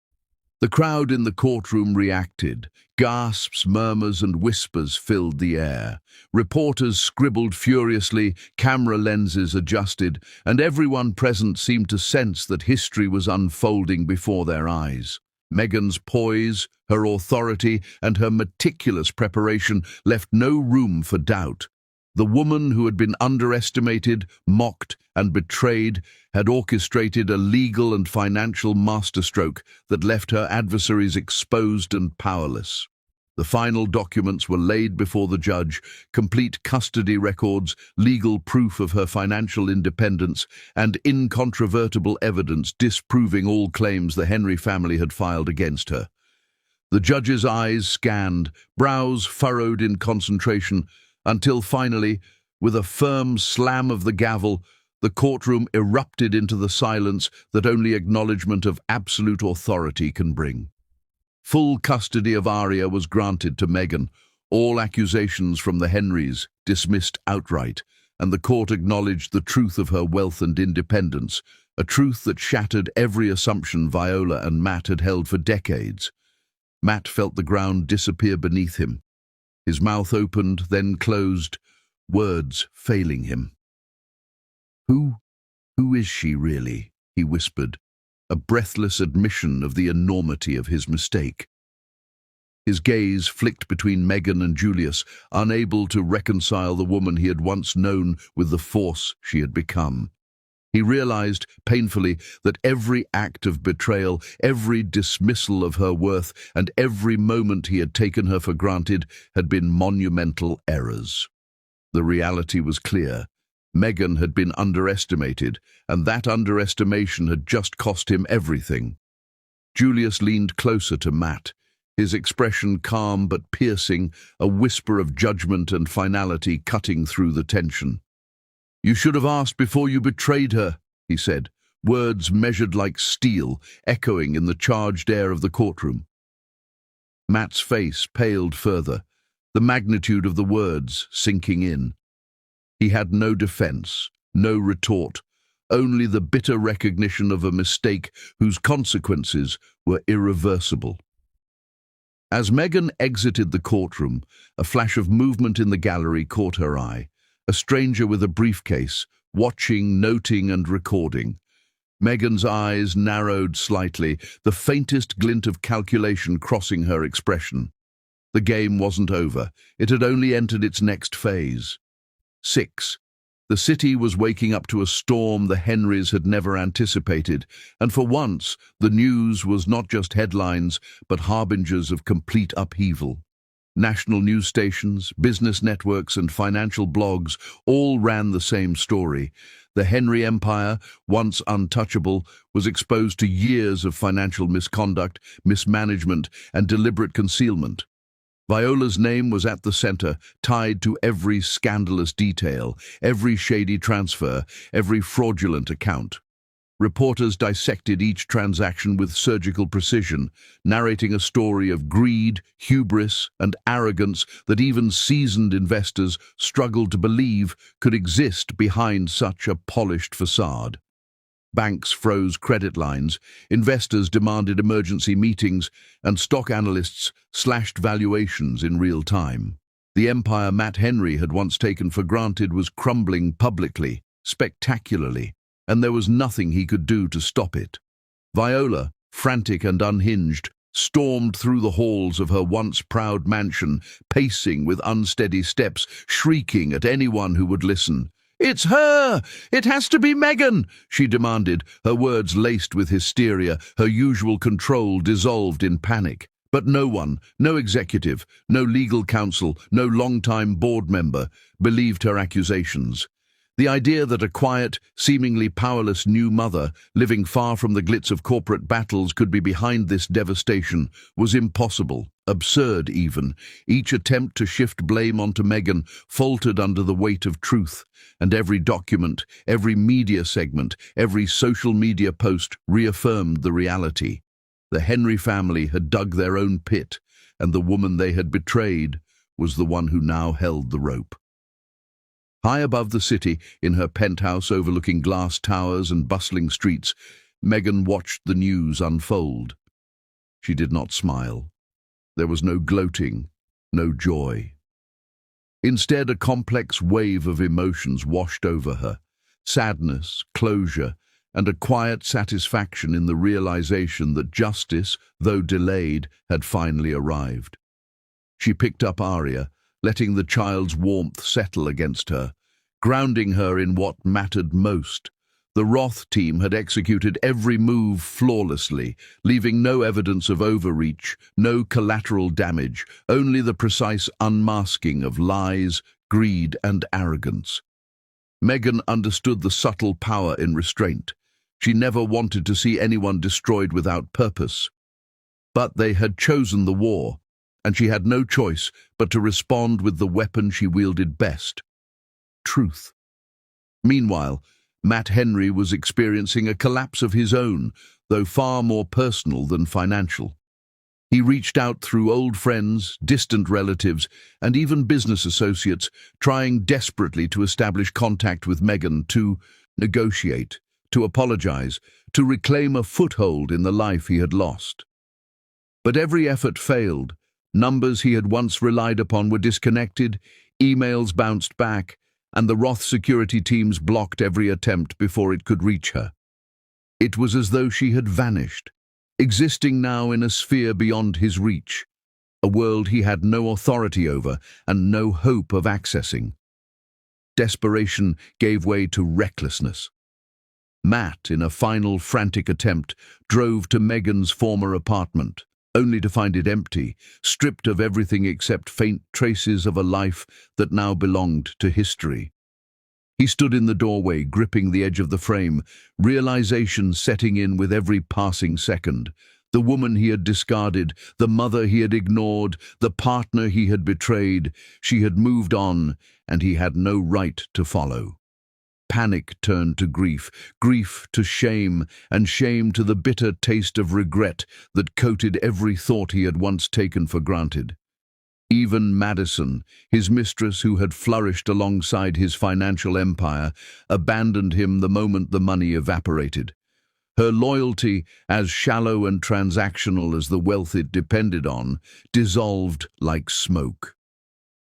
The crowd in the courtroom reacted. Gasps, murmurs, and whispers filled the air. Reporters scribbled furiously, camera lenses adjusted, and everyone present seemed to sense that history was unfolding before their eyes. Megan's poise, her authority, and her meticulous preparation left no room for doubt. The woman who had been underestimated, mocked, and betrayed had orchestrated a legal and financial masterstroke that left her adversaries exposed and powerless. The final documents were laid before the judge, complete custody records, legal proof of her financial independence, and incontrovertible evidence disproving all claims the Henry family had filed against her. The judge's eyes scanned, brows furrowed in concentration, until finally, with a firm slam of the gavel, the courtroom erupted into the silence that only acknowledgement of absolute authority can bring. Full custody of Arya was granted to Megan, all accusations from the Henrys dismissed outright, and the court acknowledged the truth of her wealth and independence, a truth that shattered every assumption Viola and Matt had held for decades. Matt felt the ground disappear beneath him. His mouth opened, then closed, words failing him. Who is she really?" he whispered, a breathless admission of the enormity of his mistake. His gaze flicked between Megan and Julius, unable to reconcile the woman he had once known with the force she had become. He realized, painfully, that every act of betrayal, every dismissal of her worth, and every moment he had taken her for granted had been monumental errors. The reality was clear. Megan had been underestimated, and that underestimation had just cost him everything. Julius leaned closer to Matt, his expression calm but piercing, a whisper of judgment and finality cutting through the tension. "You should have asked before you betrayed her," he said, words measured like steel, echoing in the charged air of the courtroom. Matt's face paled further, the magnitude of the words sinking in. He had no defense, no retort, only the bitter recognition of a mistake whose consequences were irreversible. As Megan exited the courtroom, a flash of movement in the gallery caught her eye. A stranger with a briefcase, watching, noting, and recording. Megan's eyes narrowed slightly, the faintest glint of calculation crossing her expression. The game wasn't over. It had only entered its next phase. 6. The city was waking up to a storm the Henrys had never anticipated, and for once, the news was not just headlines, but harbingers of complete upheaval. National news stations, business networks, and financial blogs all ran the same story. The Henry Empire, once untouchable, was exposed to years of financial misconduct, mismanagement, and deliberate concealment. Viola's name was at the center, tied to every scandalous detail, every shady transfer, every fraudulent account. Reporters dissected each transaction with surgical precision, narrating a story of greed, hubris, and arrogance that even seasoned investors struggled to believe could exist behind such a polished facade. Banks froze credit lines, investors demanded emergency meetings, and stock analysts slashed valuations in real time. The empire Matt Henry had once taken for granted was crumbling publicly, spectacularly, and there was nothing he could do to stop it. Viola, frantic and unhinged, stormed through the halls of her once proud mansion, pacing with unsteady steps, shrieking at anyone who would listen. "It's her! It has to be Megan!" she demanded, her words laced with hysteria, her usual control dissolved in panic. But no one, no executive, no legal counsel, no long-time board member, believed her accusations. The idea that a quiet, seemingly powerless new mother, living far from the glitz of corporate battles, could be behind this devastation was impossible, absurd even. Each attempt to shift blame onto Megan faltered under the weight of truth, and every document, every media segment, every social media post reaffirmed the reality. The Henry family had dug their own pit, and the woman they had betrayed was the one who now held the rope. High above the city, in her penthouse overlooking glass towers and bustling streets, Megan watched the news unfold. She did not smile. There was no gloating, no joy. Instead, a complex wave of emotions washed over her: sadness, closure, and a quiet satisfaction in the realization that justice, though delayed, had finally arrived. She picked up Arya, letting the child's warmth settle against her, grounding her in what mattered most. The Roth team had executed every move flawlessly, leaving no evidence of overreach, no collateral damage, only the precise unmasking of lies, greed, and arrogance. Megan understood the subtle power in restraint. She never wanted to see anyone destroyed without purpose. But they had chosen the war, and she had no choice but to respond with the weapon she wielded best: truth. Meanwhile, Matt Henry was experiencing a collapse of his own, though far more personal than financial. He reached out through old friends, distant relatives, and even business associates, trying desperately to establish contact with Megan, to negotiate, to apologize, to reclaim a foothold in the life he had lost. But every effort failed. Numbers he had once relied upon were disconnected, emails bounced back, and the Roth security teams blocked every attempt before it could reach her. It was as though she had vanished, existing now in a sphere beyond his reach, a world he had no authority over and no hope of accessing. Desperation gave way to recklessness. Matt, in a final frantic attempt, drove to Megan's former apartment, only to find it empty, stripped of everything except faint traces of a life that now belonged to history. He stood in the doorway, gripping the edge of the frame, realization setting in with every passing second. The woman he had discarded, the mother he had ignored, the partner he had betrayed, she had moved on, and he had no right to follow. Panic turned to grief, grief to shame, and shame to the bitter taste of regret that coated every thought he had once taken for granted. Even Madison, his mistress who had flourished alongside his financial empire, abandoned him the moment the money evaporated. Her loyalty, as shallow and transactional as the wealth it depended on, dissolved like smoke.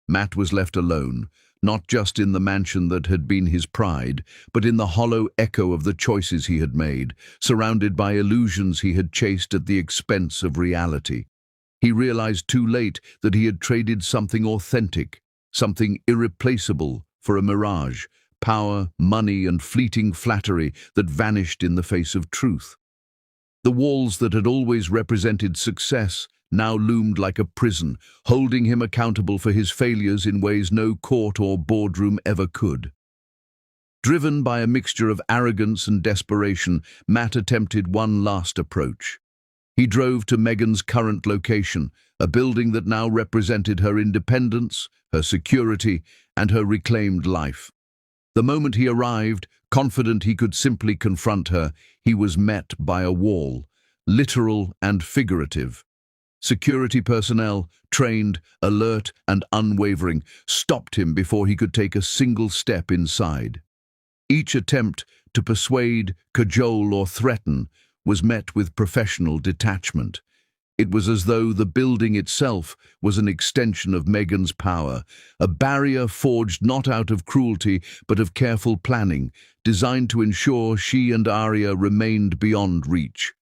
Matt was left alone, not just in the mansion that had been his pride, but in the hollow echo of the choices he had made, surrounded by illusions he had chased at the expense of reality. He realized too late that he had traded something authentic, something irreplaceable, for a mirage: power, money, and fleeting flattery that vanished in the face of truth. The walls that had always represented success now loomed like a prison, holding him accountable for his failures in ways no court or boardroom ever could. Driven by a mixture of arrogance and desperation, Matt attempted one last approach. He drove to Megan's current location, a building that now represented her independence, her security, and her reclaimed life. The moment he arrived, confident he could simply confront her, he was met by a wall, literal and figurative. Security personnel, trained, alert, and unwavering, stopped him before he could take a single step inside. Each attempt to persuade, cajole, or threaten was met with professional detachment. It was as though the building itself was an extension of Megan's power, a barrier forged not out of cruelty but of careful planning, designed to ensure she and Arya remained beyond reach.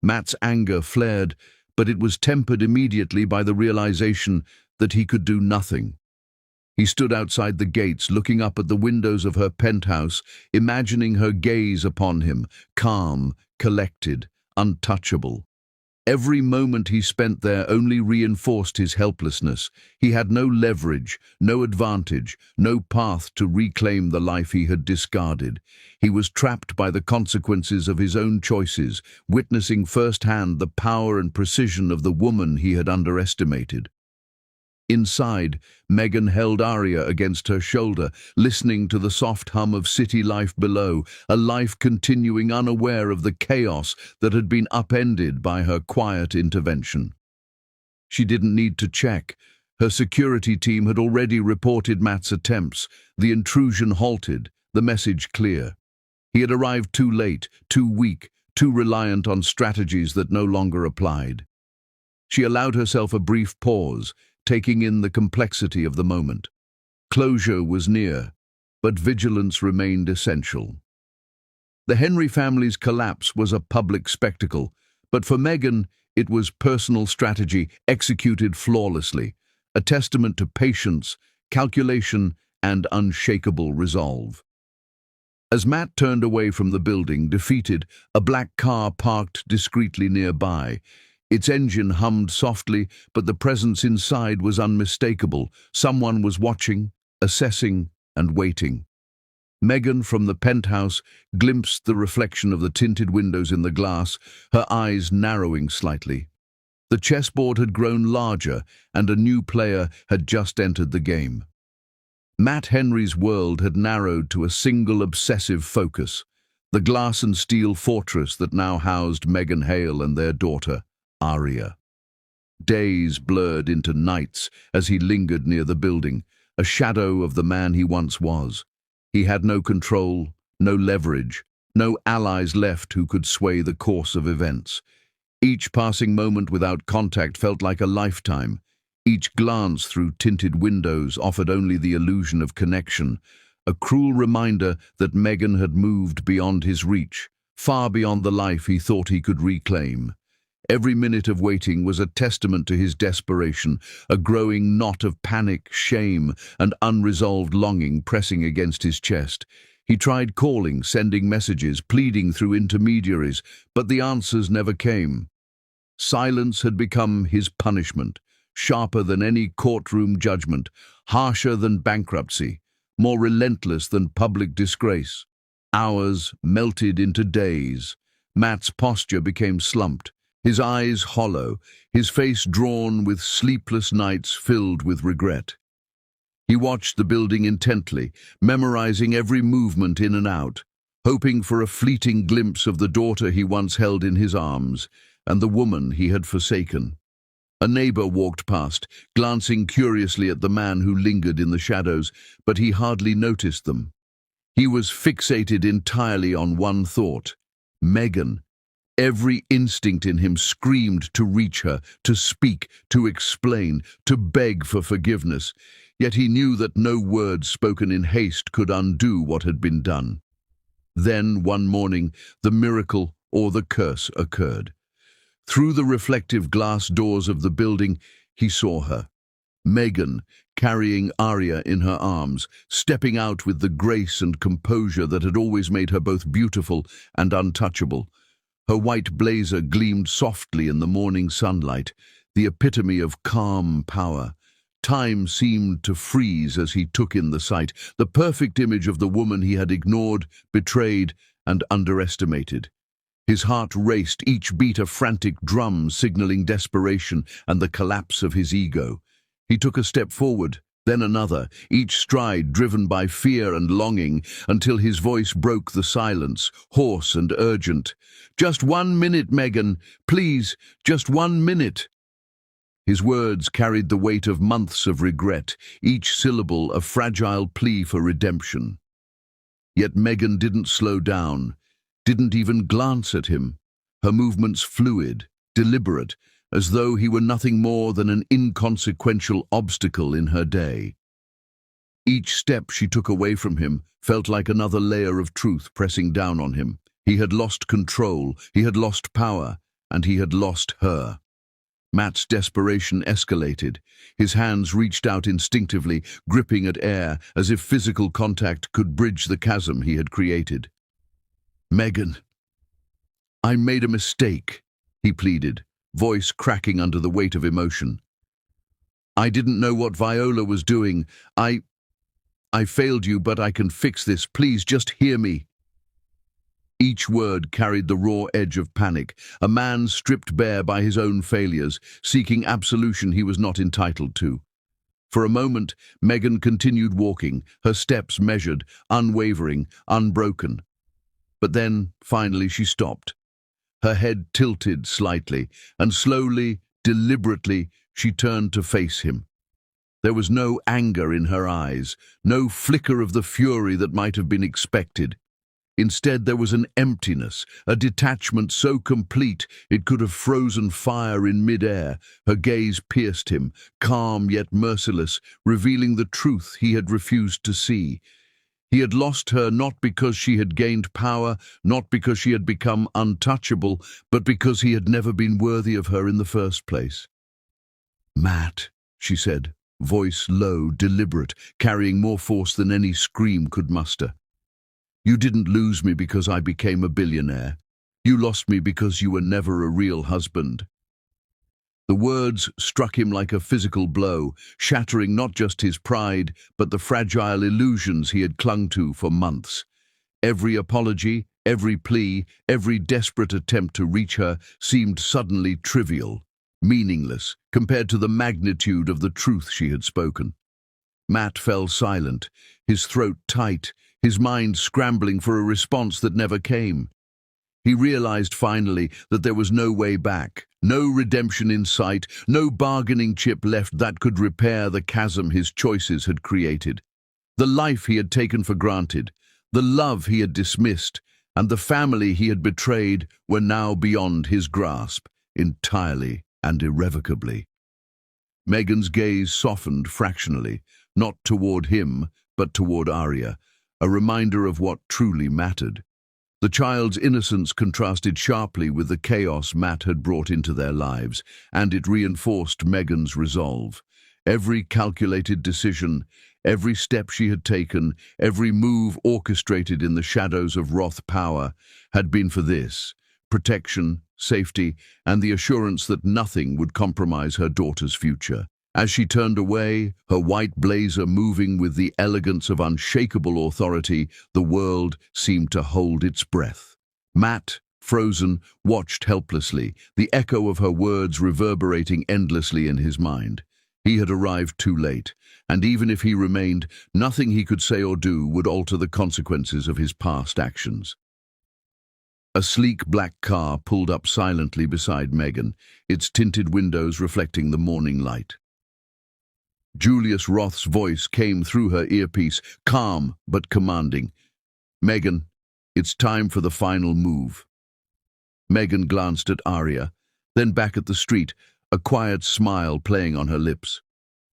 Matt's anger flared, but it was tempered immediately by the realization that he could do nothing. He stood outside the gates, looking up at the windows of her penthouse, imagining her gaze upon him, calm, collected, untouchable. Every moment he spent there only reinforced his helplessness. He had no leverage, no advantage, no path to reclaim the life he had discarded. He was trapped by the consequences of his own choices, witnessing firsthand the power and precision of the woman he had underestimated. Inside, Megan held Arya against her shoulder, listening to the soft hum of city life below, a life continuing unaware of the chaos that had been upended by her quiet intervention. She didn't need to check. Her security team had already reported Matt's attempts. The intrusion halted, the message clear. He had arrived too late, too weak, too reliant on strategies that no longer applied. She allowed herself a brief pause, taking in the complexity of the moment. Closure was near, but vigilance remained essential. The Henry family's collapse was a public spectacle, but for Megan, it was personal strategy executed flawlessly, a testament to patience, calculation, and unshakable resolve. As Matt turned away from the building, defeated, a black car parked discreetly nearby. Its engine hummed softly, but the presence inside was unmistakable. Someone was watching, assessing, and waiting. Megan, from the penthouse, glimpsed the reflection of the tinted windows in the glass, her eyes narrowing slightly. The chessboard had grown larger, and a new player had just entered the game. Matt Henry's world had narrowed to a single obsessive focus, the glass and steel fortress that now housed Megan Hale and their daughter, Arya. Days blurred into nights as he lingered near the building, a shadow of the man he once was. He had no control, no leverage, no allies left who could sway the course of events. Each passing moment without contact felt like a lifetime. Each glance through tinted windows offered only the illusion of connection, a cruel reminder that Megan had moved beyond his reach, far beyond the life he thought he could reclaim. Every minute of waiting was a testament to his desperation, a growing knot of panic, shame, and unresolved longing pressing against his chest. He tried calling, sending messages, pleading through intermediaries, but the answers never came. Silence had become his punishment, sharper than any courtroom judgment, harsher than bankruptcy, more relentless than public disgrace. Hours melted into days. Matt's posture became slumped, his eyes hollow, his face drawn with sleepless nights filled with regret. He watched the building intently, memorizing every movement in and out, hoping for a fleeting glimpse of the daughter he once held in his arms and the woman he had forsaken. A neighbor walked past, glancing curiously at the man who lingered in the shadows, but he hardly noticed them. He was fixated entirely on one thought: Megan. Every instinct in him screamed to reach her, to speak, to explain, to beg for forgiveness. Yet he knew that no words spoken in haste could undo what had been done. Then, one morning, the miracle or the curse occurred. Through the reflective glass doors of the building, he saw her. Megan, carrying Arya in her arms, stepping out with the grace and composure that had always made her both beautiful and untouchable. Her white blazer gleamed softly in the morning sunlight, the epitome of calm power. Time seemed to freeze as he took in the sight, the perfect image of the woman he had ignored, betrayed, and underestimated. His heart raced, each beat a frantic drum signaling desperation and the collapse of his ego. He took a step forward, then another, each stride driven by fear and longing, until his voice broke the silence, hoarse and urgent. "Just 1 minute, Megan. Please, just 1 minute." His words carried the weight of months of regret, each syllable a fragile plea for redemption. Yet Megan didn't slow down, didn't even glance at him. Her movements fluid, deliberate, as though he were nothing more than an inconsequential obstacle in her day. Each step she took away from him felt like another layer of truth pressing down on him. He had lost control, he had lost power, and he had lost her. Matt's desperation escalated. His hands reached out instinctively, gripping at air, as if physical contact could bridge the chasm he had created. "Megan, I made a mistake," he pleaded, voice cracking under the weight of emotion. "I didn't know what Viola was doing. I failed you, but I can fix this. Please, just hear me." Each word carried the raw edge of panic, a man stripped bare by his own failures, seeking absolution he was not entitled to. For a moment, Megan continued walking, her steps measured, unwavering, unbroken. But then, finally, she stopped. Her head tilted slightly, and slowly, deliberately, she turned to face him. There was no anger in her eyes, no flicker of the fury that might have been expected. Instead, there was an emptiness, a detachment so complete it could have frozen fire in mid-air. Her gaze pierced him, calm yet merciless, revealing the truth he had refused to see. He had lost her not because she had gained power, not because she had become untouchable, but because he had never been worthy of her in the first place. "Matt," she said, voice low, deliberate, carrying more force than any scream could muster. "You didn't lose me because I became a billionaire. You lost me because you were never a real husband." The words struck him like a physical blow, shattering not just his pride, but the fragile illusions he had clung to for months. Every apology, every plea, every desperate attempt to reach her seemed suddenly trivial, meaningless, compared to the magnitude of the truth she had spoken. Matt fell silent, his throat tight, his mind scrambling for a response that never came. He realized finally that there was no way back, no redemption in sight, no bargaining chip left that could repair the chasm his choices had created. The life he had taken for granted, the love he had dismissed, and the family he had betrayed were now beyond his grasp, entirely and irrevocably. Megan's gaze softened fractionally, not toward him, but toward Arya, a reminder of what truly mattered. The child's innocence contrasted sharply with the chaos Matt had brought into their lives, and it reinforced Megan's resolve. Every calculated decision, every step she had taken, every move orchestrated in the shadows of Roth power had been for this: protection, safety, and the assurance that nothing would compromise her daughter's future. As she turned away, her white blazer moving with the elegance of unshakable authority, the world seemed to hold its breath. Matt, frozen, watched helplessly, the echo of her words reverberating endlessly in his mind. He had arrived too late, and even if he remained, nothing he could say or do would alter the consequences of his past actions. A sleek black car pulled up silently beside Megan, its tinted windows reflecting the morning light. Julius Roth's voice came through her earpiece, calm but commanding. "Megan, it's time for the final move." Megan glanced at Arya, then back at the street, a quiet smile playing on her lips.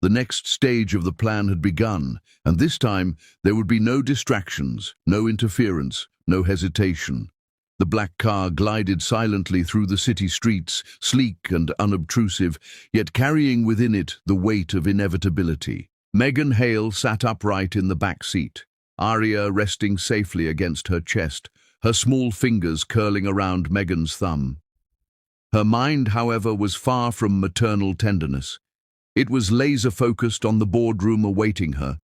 The next stage of the plan had begun, and this time there would be no distractions, no interference, no hesitation. The black car glided silently through the city streets, sleek and unobtrusive, yet carrying within it the weight of inevitability. Megan Hale sat upright in the back seat, Arya resting safely against her chest, her small fingers curling around Megan's thumb. Her mind, however, was far from maternal tenderness. It was laser-focused on the boardroom awaiting her,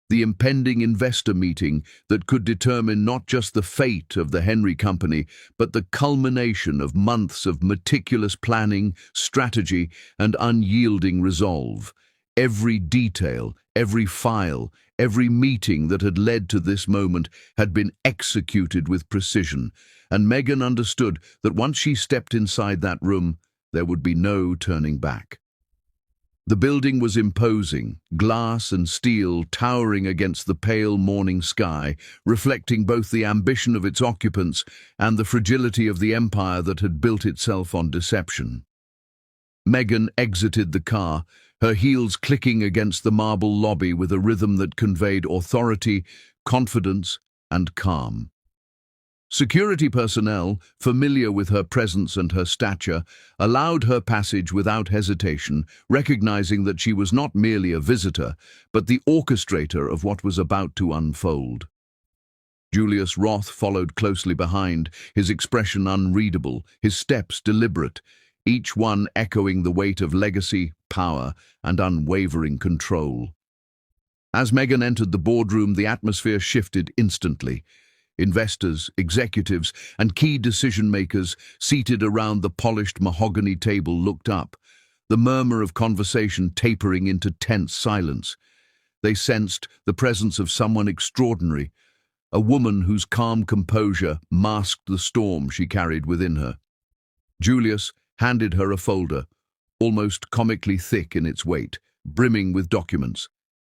the impending investor meeting that could determine not just the fate of the Henry Company, but the culmination of months of meticulous planning, strategy, and unyielding resolve. Every detail, every file, every meeting that had led to this moment had been executed with precision, and Megan understood that once she stepped inside that room, there would be no turning back. The building was imposing, glass and steel towering against the pale morning sky, reflecting both the ambition of its occupants and the fragility of the empire that had built itself on deception. Megan exited the car, her heels clicking against the marble lobby with a rhythm that conveyed authority, confidence, and calm. Security personnel, familiar with her presence and her stature, allowed her passage without hesitation, recognizing that she was not merely a visitor, but the orchestrator of what was about to unfold. Julius Roth followed closely behind, his expression unreadable, his steps deliberate, each one echoing the weight of legacy, power, and unwavering control. As Megan entered the boardroom, the atmosphere shifted instantly. Investors, executives, and key decision-makers seated around the polished mahogany table looked up, the murmur of conversation tapering into tense silence. They sensed the presence of someone extraordinary, a woman whose calm composure masked the storm she carried within her. Julius handed her a folder, almost comically thick in its weight, brimming with documents.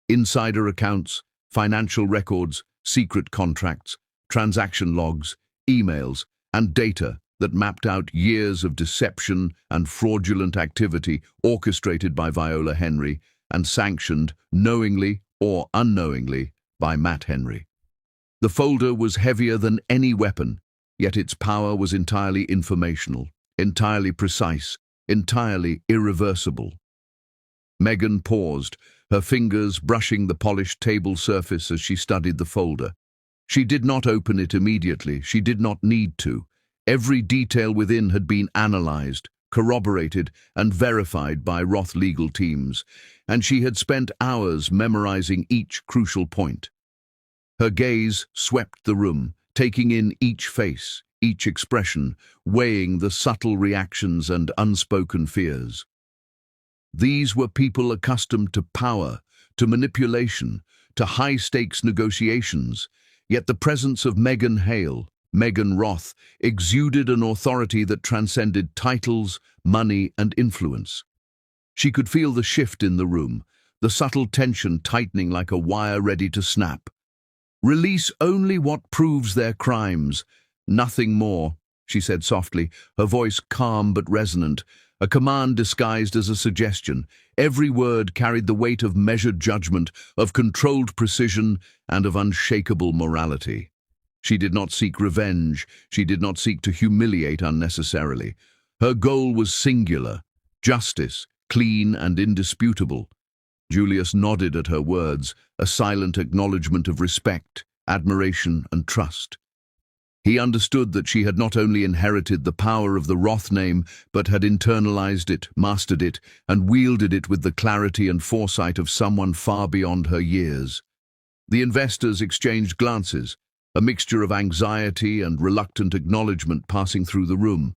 Insider accounts, financial records, secret contracts, transaction logs, emails, and data that mapped out years of deception and fraudulent activity orchestrated by Viola Henry and sanctioned, knowingly or unknowingly, by Matt Henry. The folder was heavier than any weapon, yet its power was entirely informational, entirely precise, entirely irreversible. Megan paused, her fingers brushing the polished table surface as she studied the folder. She did not open it immediately. She did not need to. Every detail within had been analyzed, corroborated, and verified by Roth legal teams, and she had spent hours memorizing each crucial point. Her gaze swept the room, taking in each face, each expression, weighing the subtle reactions and unspoken fears. These were people accustomed to power, to manipulation, to high-stakes negotiations, yet the presence of Megan Roth, exuded an authority that transcended titles, money, and influence. She could feel the shift in the room, the subtle tension tightening like a wire ready to snap. "Release only what proves their crimes, nothing more," she said softly, her voice calm but resonant, a command disguised as a suggestion. Every word carried the weight of measured judgment, of controlled precision, and of unshakable morality. She did not seek revenge. She did not seek to humiliate unnecessarily. Her goal was singular, justice, clean and indisputable. Julius nodded at her words, a silent acknowledgement of respect, admiration, and trust. He understood that she had not only inherited the power of the Roth name, but had internalized it, mastered it, and wielded it with the clarity and foresight of someone far beyond her years. The investors exchanged glances, a mixture of anxiety and reluctant acknowledgement passing through the room.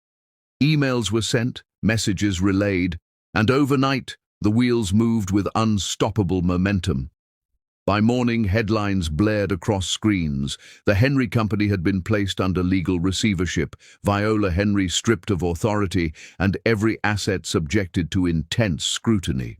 Emails were sent, messages relayed, and overnight, the wheels moved with unstoppable momentum. By morning, headlines blared across screens. The Henry Company had been placed under legal receivership, Viola Henry stripped of authority, and every asset subjected to intense scrutiny.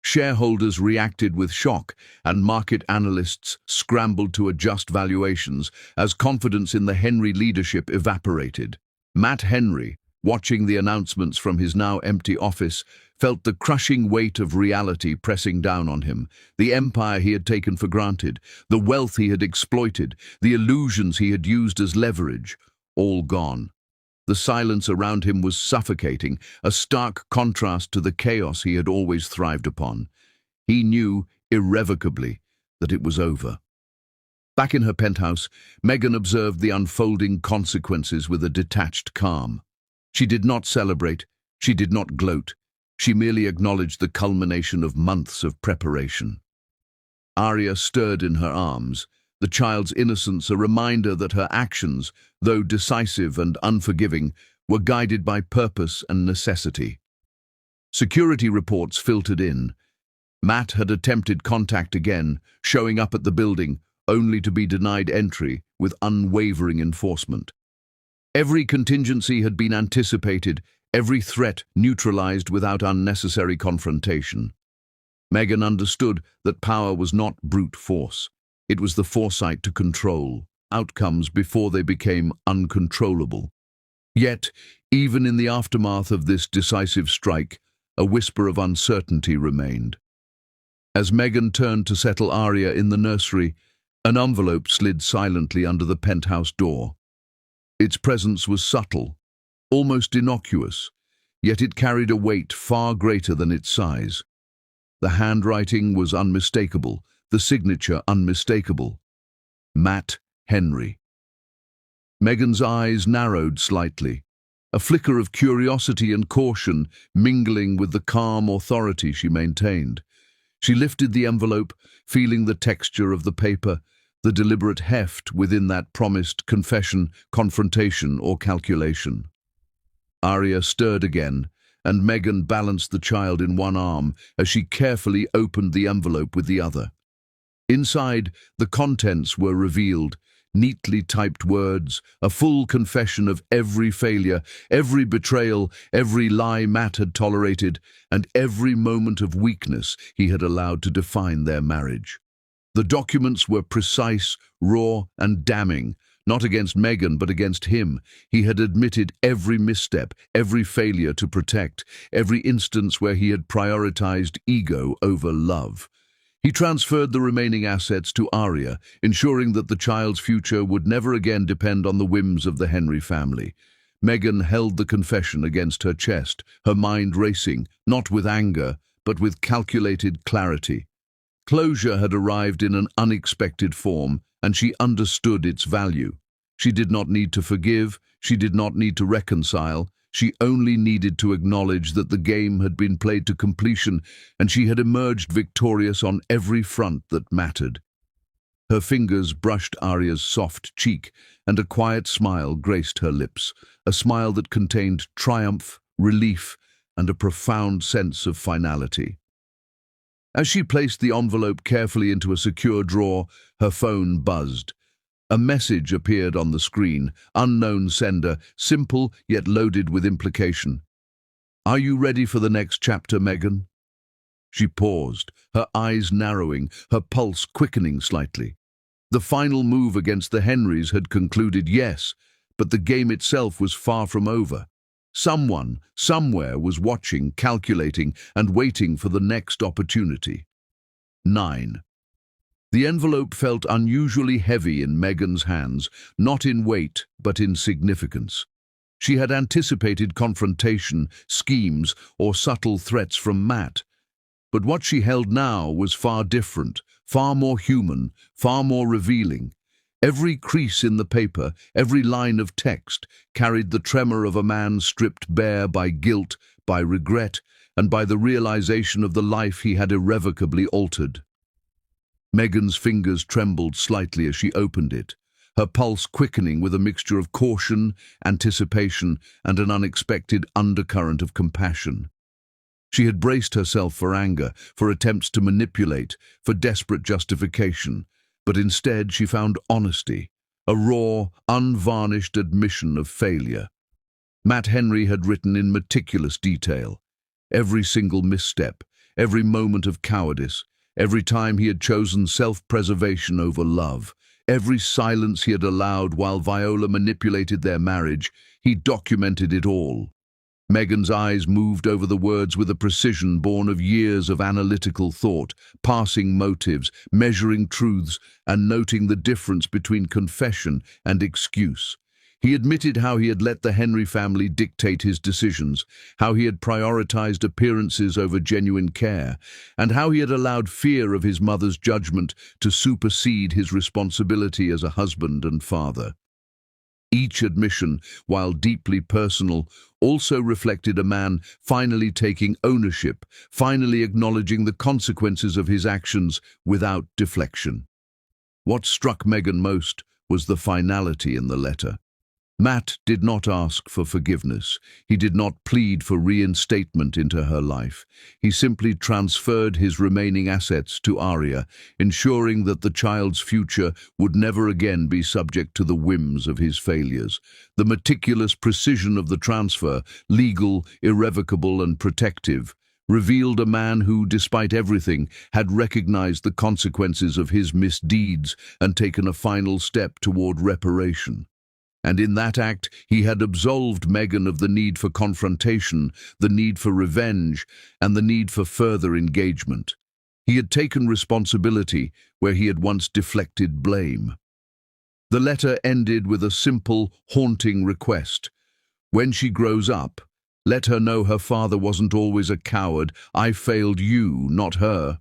Shareholders reacted with shock, and market analysts scrambled to adjust valuations as confidence in the Henry leadership evaporated. Matt Henry, watching the announcements from his now empty office, felt the crushing weight of reality pressing down on him. The empire he had taken for granted, the wealth he had exploited, the illusions he had used as leverage, all gone. The silence around him was suffocating, a stark contrast to the chaos he had always thrived upon. He knew, irrevocably, that it was over. Back in her penthouse, Megan observed the unfolding consequences with a detached calm. She did not celebrate, she did not gloat, she merely acknowledged the culmination of months of preparation. Arya stirred in her arms, the child's innocence a reminder that her actions, though decisive and unforgiving, were guided by purpose and necessity. Security reports filtered in. Matt had attempted contact again, showing up at the building, only to be denied entry with unwavering enforcement. Every contingency had been anticipated, every threat neutralized without unnecessary confrontation. Megan understood that power was not brute force. It was the foresight to control outcomes before they became uncontrollable. Yet, even in the aftermath of this decisive strike, a whisper of uncertainty remained. As Megan turned to settle Arya in the nursery, an envelope slid silently under the penthouse door. Its presence was subtle, almost innocuous, yet it carried a weight far greater than its size. The handwriting was unmistakable, the signature unmistakable. Matt Henry. Megan's eyes narrowed slightly, a flicker of curiosity and caution mingling with the calm authority she maintained. She lifted the envelope, feeling the texture of the paper, the deliberate heft within that promised confession, confrontation, or calculation. Arya stirred again, and Megan balanced the child in one arm as she carefully opened the envelope with the other. Inside, the contents were revealed, neatly typed words, a full confession of every failure, every betrayal, every lie Matt had tolerated, and every moment of weakness he had allowed to define their marriage. The documents were precise, raw, and damning, not against Megan but against him. He had admitted every misstep, every failure to protect, every instance where he had prioritized ego over love. He transferred the remaining assets to Arya, ensuring that the child's future would never again depend on the whims of the Henry family. Megan held the confession against her chest, her mind racing, not with anger, but with calculated clarity. Closure had arrived in an unexpected form, and she understood its value. She did not need to forgive, she did not need to reconcile, she only needed to acknowledge that the game had been played to completion, and she had emerged victorious on every front that mattered. Her fingers brushed Arya's soft cheek, and a quiet smile graced her lips, a smile that contained triumph, relief, and a profound sense of finality. As she placed the envelope carefully into a secure drawer, her phone buzzed. A message appeared on the screen, unknown sender, simple yet loaded with implication. "Are you ready for the next chapter, Megan?" She paused, her eyes narrowing, her pulse quickening slightly. The final move against the Henrys had concluded, yes, but the game itself was far from over. Someone, somewhere, was watching, calculating, and waiting for the next opportunity. 9. The envelope felt unusually heavy in Megan's hands, not in weight, but in significance. She had anticipated confrontation, schemes, or subtle threats from Matt. But what she held now was far different, far more human, far more revealing. Every crease in the paper, every line of text, carried the tremor of a man stripped bare by guilt, by regret, and by the realization of the life he had irrevocably altered. Megan's fingers trembled slightly as she opened it, her pulse quickening with a mixture of caution, anticipation, and an unexpected undercurrent of compassion. She had braced herself for anger, for attempts to manipulate, for desperate justification, but instead she found honesty, a raw, unvarnished admission of failure. Matt Henry had written in meticulous detail every single misstep, every moment of cowardice, every time he had chosen self-preservation over love, every silence he had allowed while Viola manipulated their marriage. He documented it all. Megan's eyes moved over the words with a precision born of years of analytical thought, parsing motives, measuring truths, and noting the difference between confession and excuse. He admitted how he had let the Henry family dictate his decisions, how he had prioritized appearances over genuine care, and how he had allowed fear of his mother's judgment to supersede his responsibility as a husband and father. Each admission, while deeply personal, also reflected a man finally taking ownership, finally acknowledging the consequences of his actions without deflection. What struck Megan most was the finality in the letter. Matt did not ask for forgiveness. He did not plead for reinstatement into her life. He simply transferred his remaining assets to Arya, ensuring that the child's future would never again be subject to the whims of his failures. The meticulous precision of the transfer, legal, irrevocable, and protective, revealed a man who, despite everything, had recognized the consequences of his misdeeds and taken a final step toward reparation. And in that act, he had absolved Meghan of the need for confrontation, the need for revenge, and the need for further engagement. He had taken responsibility where he had once deflected blame. The letter ended with a simple, haunting request. When she grows up, let her know her father wasn't always a coward. I failed you, not her.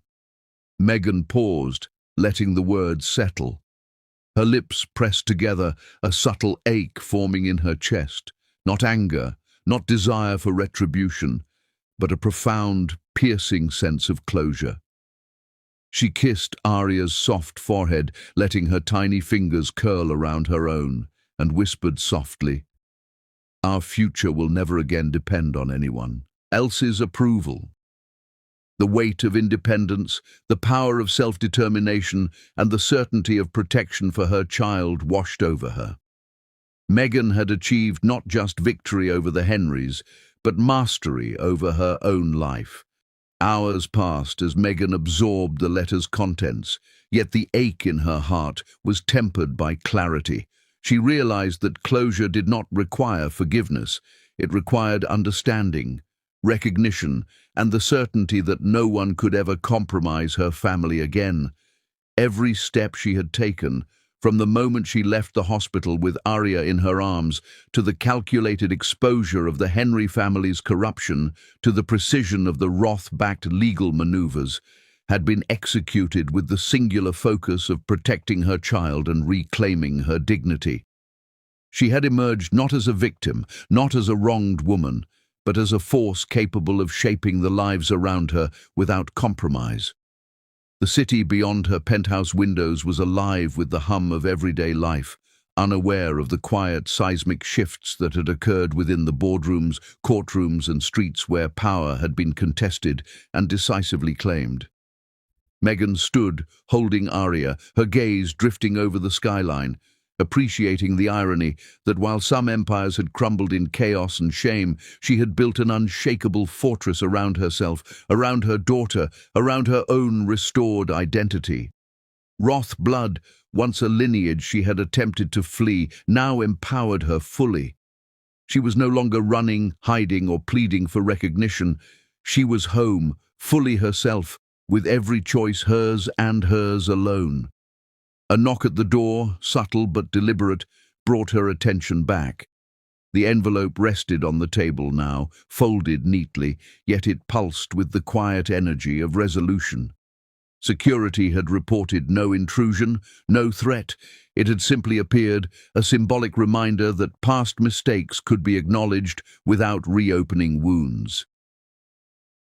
Meghan paused, letting the words settle. Her lips pressed together, a subtle ache forming in her chest. Not anger, not desire for retribution, but a profound, piercing sense of closure. She kissed Arya's soft forehead, letting her tiny fingers curl around her own, and whispered softly, "Our future will never again depend on anyone else's approval." The weight of independence, the power of self-determination, and the certainty of protection for her child washed over her. Meghan had achieved not just victory over the Henrys, but mastery over her own life. Hours passed as Meghan absorbed the letter's contents, yet the ache in her heart was tempered by clarity. She realized that closure did not require forgiveness. It required understanding, recognition, and the certainty that no one could ever compromise her family again. Every step she had taken, from the moment she left the hospital with Arya in her arms, to the calculated exposure of the Henry family's corruption, to the precision of the Roth-backed legal maneuvers, had been executed with the singular focus of protecting her child and reclaiming her dignity. She had emerged not as a victim, not as a wronged woman, but as a force capable of shaping the lives around her without compromise. The city beyond her penthouse windows was alive with the hum of everyday life, unaware of the quiet seismic shifts that had occurred within the boardrooms, courtrooms, and streets where power had been contested and decisively claimed. Meghan stood, holding Arya, her gaze drifting over the skyline, appreciating the irony that while some empires had crumbled in chaos and shame, she had built an unshakable fortress around herself, around her daughter, around her own restored identity. Roth blood, once a lineage she had attempted to flee, now empowered her fully. She was no longer running, hiding, or pleading for recognition. She was home, fully herself, with every choice hers and hers alone. A knock at the door, subtle but deliberate, brought her attention back. The envelope rested on the table now, folded neatly, yet it pulsed with the quiet energy of resolution. Security had reported no intrusion, no threat. It had simply appeared, a symbolic reminder that past mistakes could be acknowledged without reopening wounds.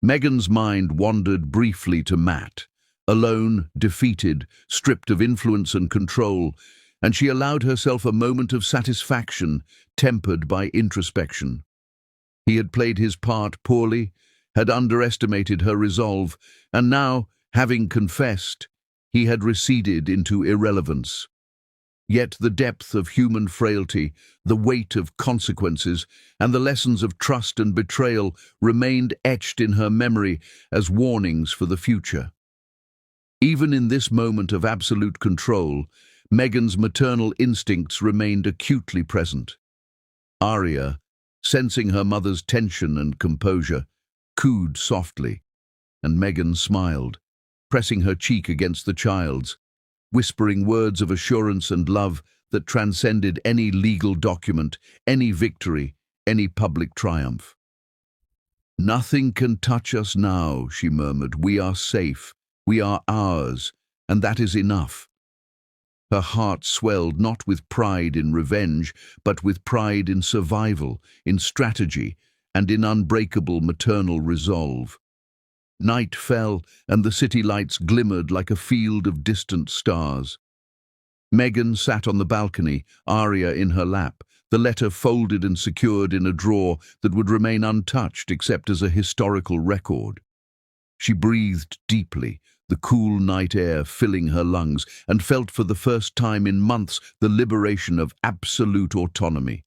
Meghan's mind wandered briefly to Matt. Alone, defeated, stripped of influence and control, and she allowed herself a moment of satisfaction, tempered by introspection. He had played his part poorly, had underestimated her resolve, and now, having confessed, he had receded into irrelevance. Yet the depth of human frailty, the weight of consequences, and the lessons of trust and betrayal remained etched in her memory as warnings for the future. Even in this moment of absolute control, Meghan's maternal instincts remained acutely present. Arya, sensing her mother's tension and composure, cooed softly, and Meghan smiled, pressing her cheek against the child's, whispering words of assurance and love that transcended any legal document, any victory, any public triumph. "Nothing can touch us now," she murmured. "We are safe. We are ours, and that is enough." Her heart swelled not with pride in revenge, but with pride in survival, in strategy, and in unbreakable maternal resolve. Night fell, and the city lights glimmered like a field of distant stars. Meghan sat on the balcony, Arya in her lap, the letter folded and secured in a drawer that would remain untouched except as a historical record. She breathed deeply, the cool night air filling her lungs, and felt for the first time in months the liberation of absolute autonomy.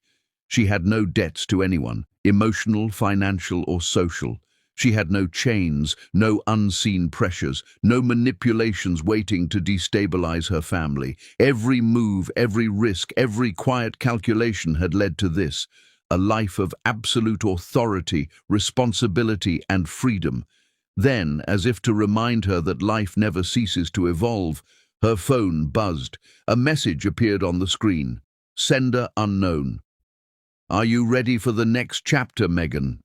She had no debts to anyone, emotional, financial, or social. She had no chains, no unseen pressures, no manipulations waiting to destabilize her family. Every move, every risk, every quiet calculation had led to this, a life of absolute authority, responsibility, and freedom. Then, as if to remind her that life never ceases to evolve, her phone buzzed. A message appeared on the screen. Sender unknown. "Are you ready for the next chapter, Megan?"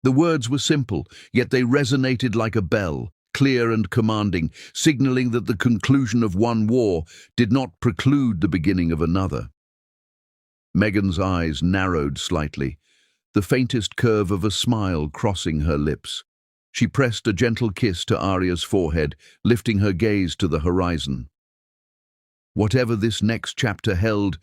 The words were simple, yet they resonated like a bell, clear and commanding, signaling that the conclusion of one war did not preclude the beginning of another. Megan's eyes narrowed slightly, the faintest curve of a smile crossing her lips. She pressed a gentle kiss to Arya's forehead, lifting her gaze to the horizon. Whatever this next chapter held,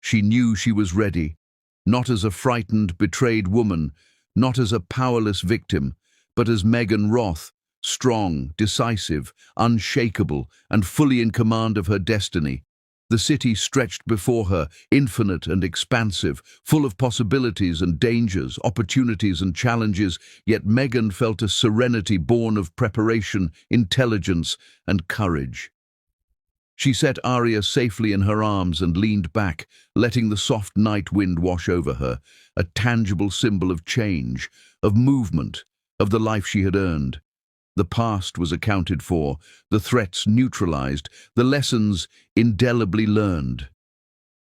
she knew she was ready, not as a frightened, betrayed woman, not as a powerless victim, but as Megan Roth, strong, decisive, unshakable, and fully in command of her destiny. The city stretched before her, infinite and expansive, full of possibilities and dangers, opportunities and challenges, yet Megan felt a serenity born of preparation, intelligence, and courage. She set Arya safely in her arms and leaned back, letting the soft night wind wash over her, a tangible symbol of change, of movement, of the life she had earned. The past was accounted for, the threats neutralized, the lessons indelibly learned.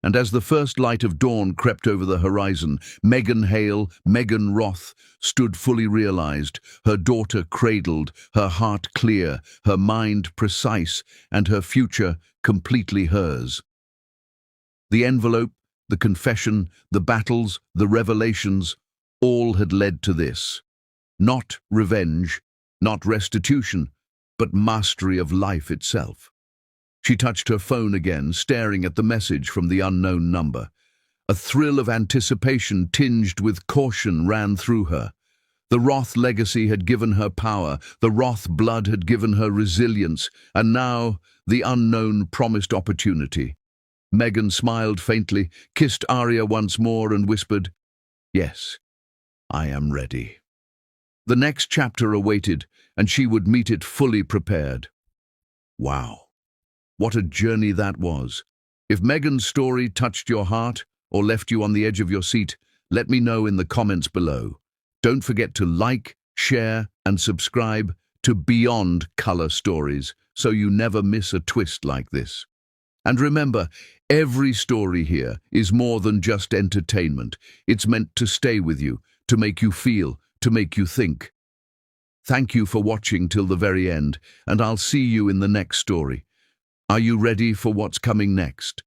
And as the first light of dawn crept over the horizon, Megan Hale, Megan Roth, stood fully realized, her daughter cradled, her heart clear, her mind precise, and her future completely hers. The envelope, the confession, the battles, the revelations, all had led to this. Not revenge, not restitution, but mastery of life itself. She touched her phone again, staring at the message from the unknown number. A thrill of anticipation tinged with caution ran through her. The Roth legacy had given her power, the Roth blood had given her resilience, and now the unknown promised opportunity. Megan smiled faintly, kissed Arya once more, and whispered, "Yes, I am ready." The next chapter awaited, and she would meet it fully prepared. Wow, what a journey that was. If Megan's story touched your heart or left you on the edge of your seat, let me know in the comments below. Don't forget to like, share, and subscribe to Beyond Color Stories so you never miss a twist like this. And remember, every story here is more than just entertainment. It's meant to stay with you, to make you feel, to make you think. Thank you for watching till the very end, and I'll see you in the next story. Are you ready for what's coming next?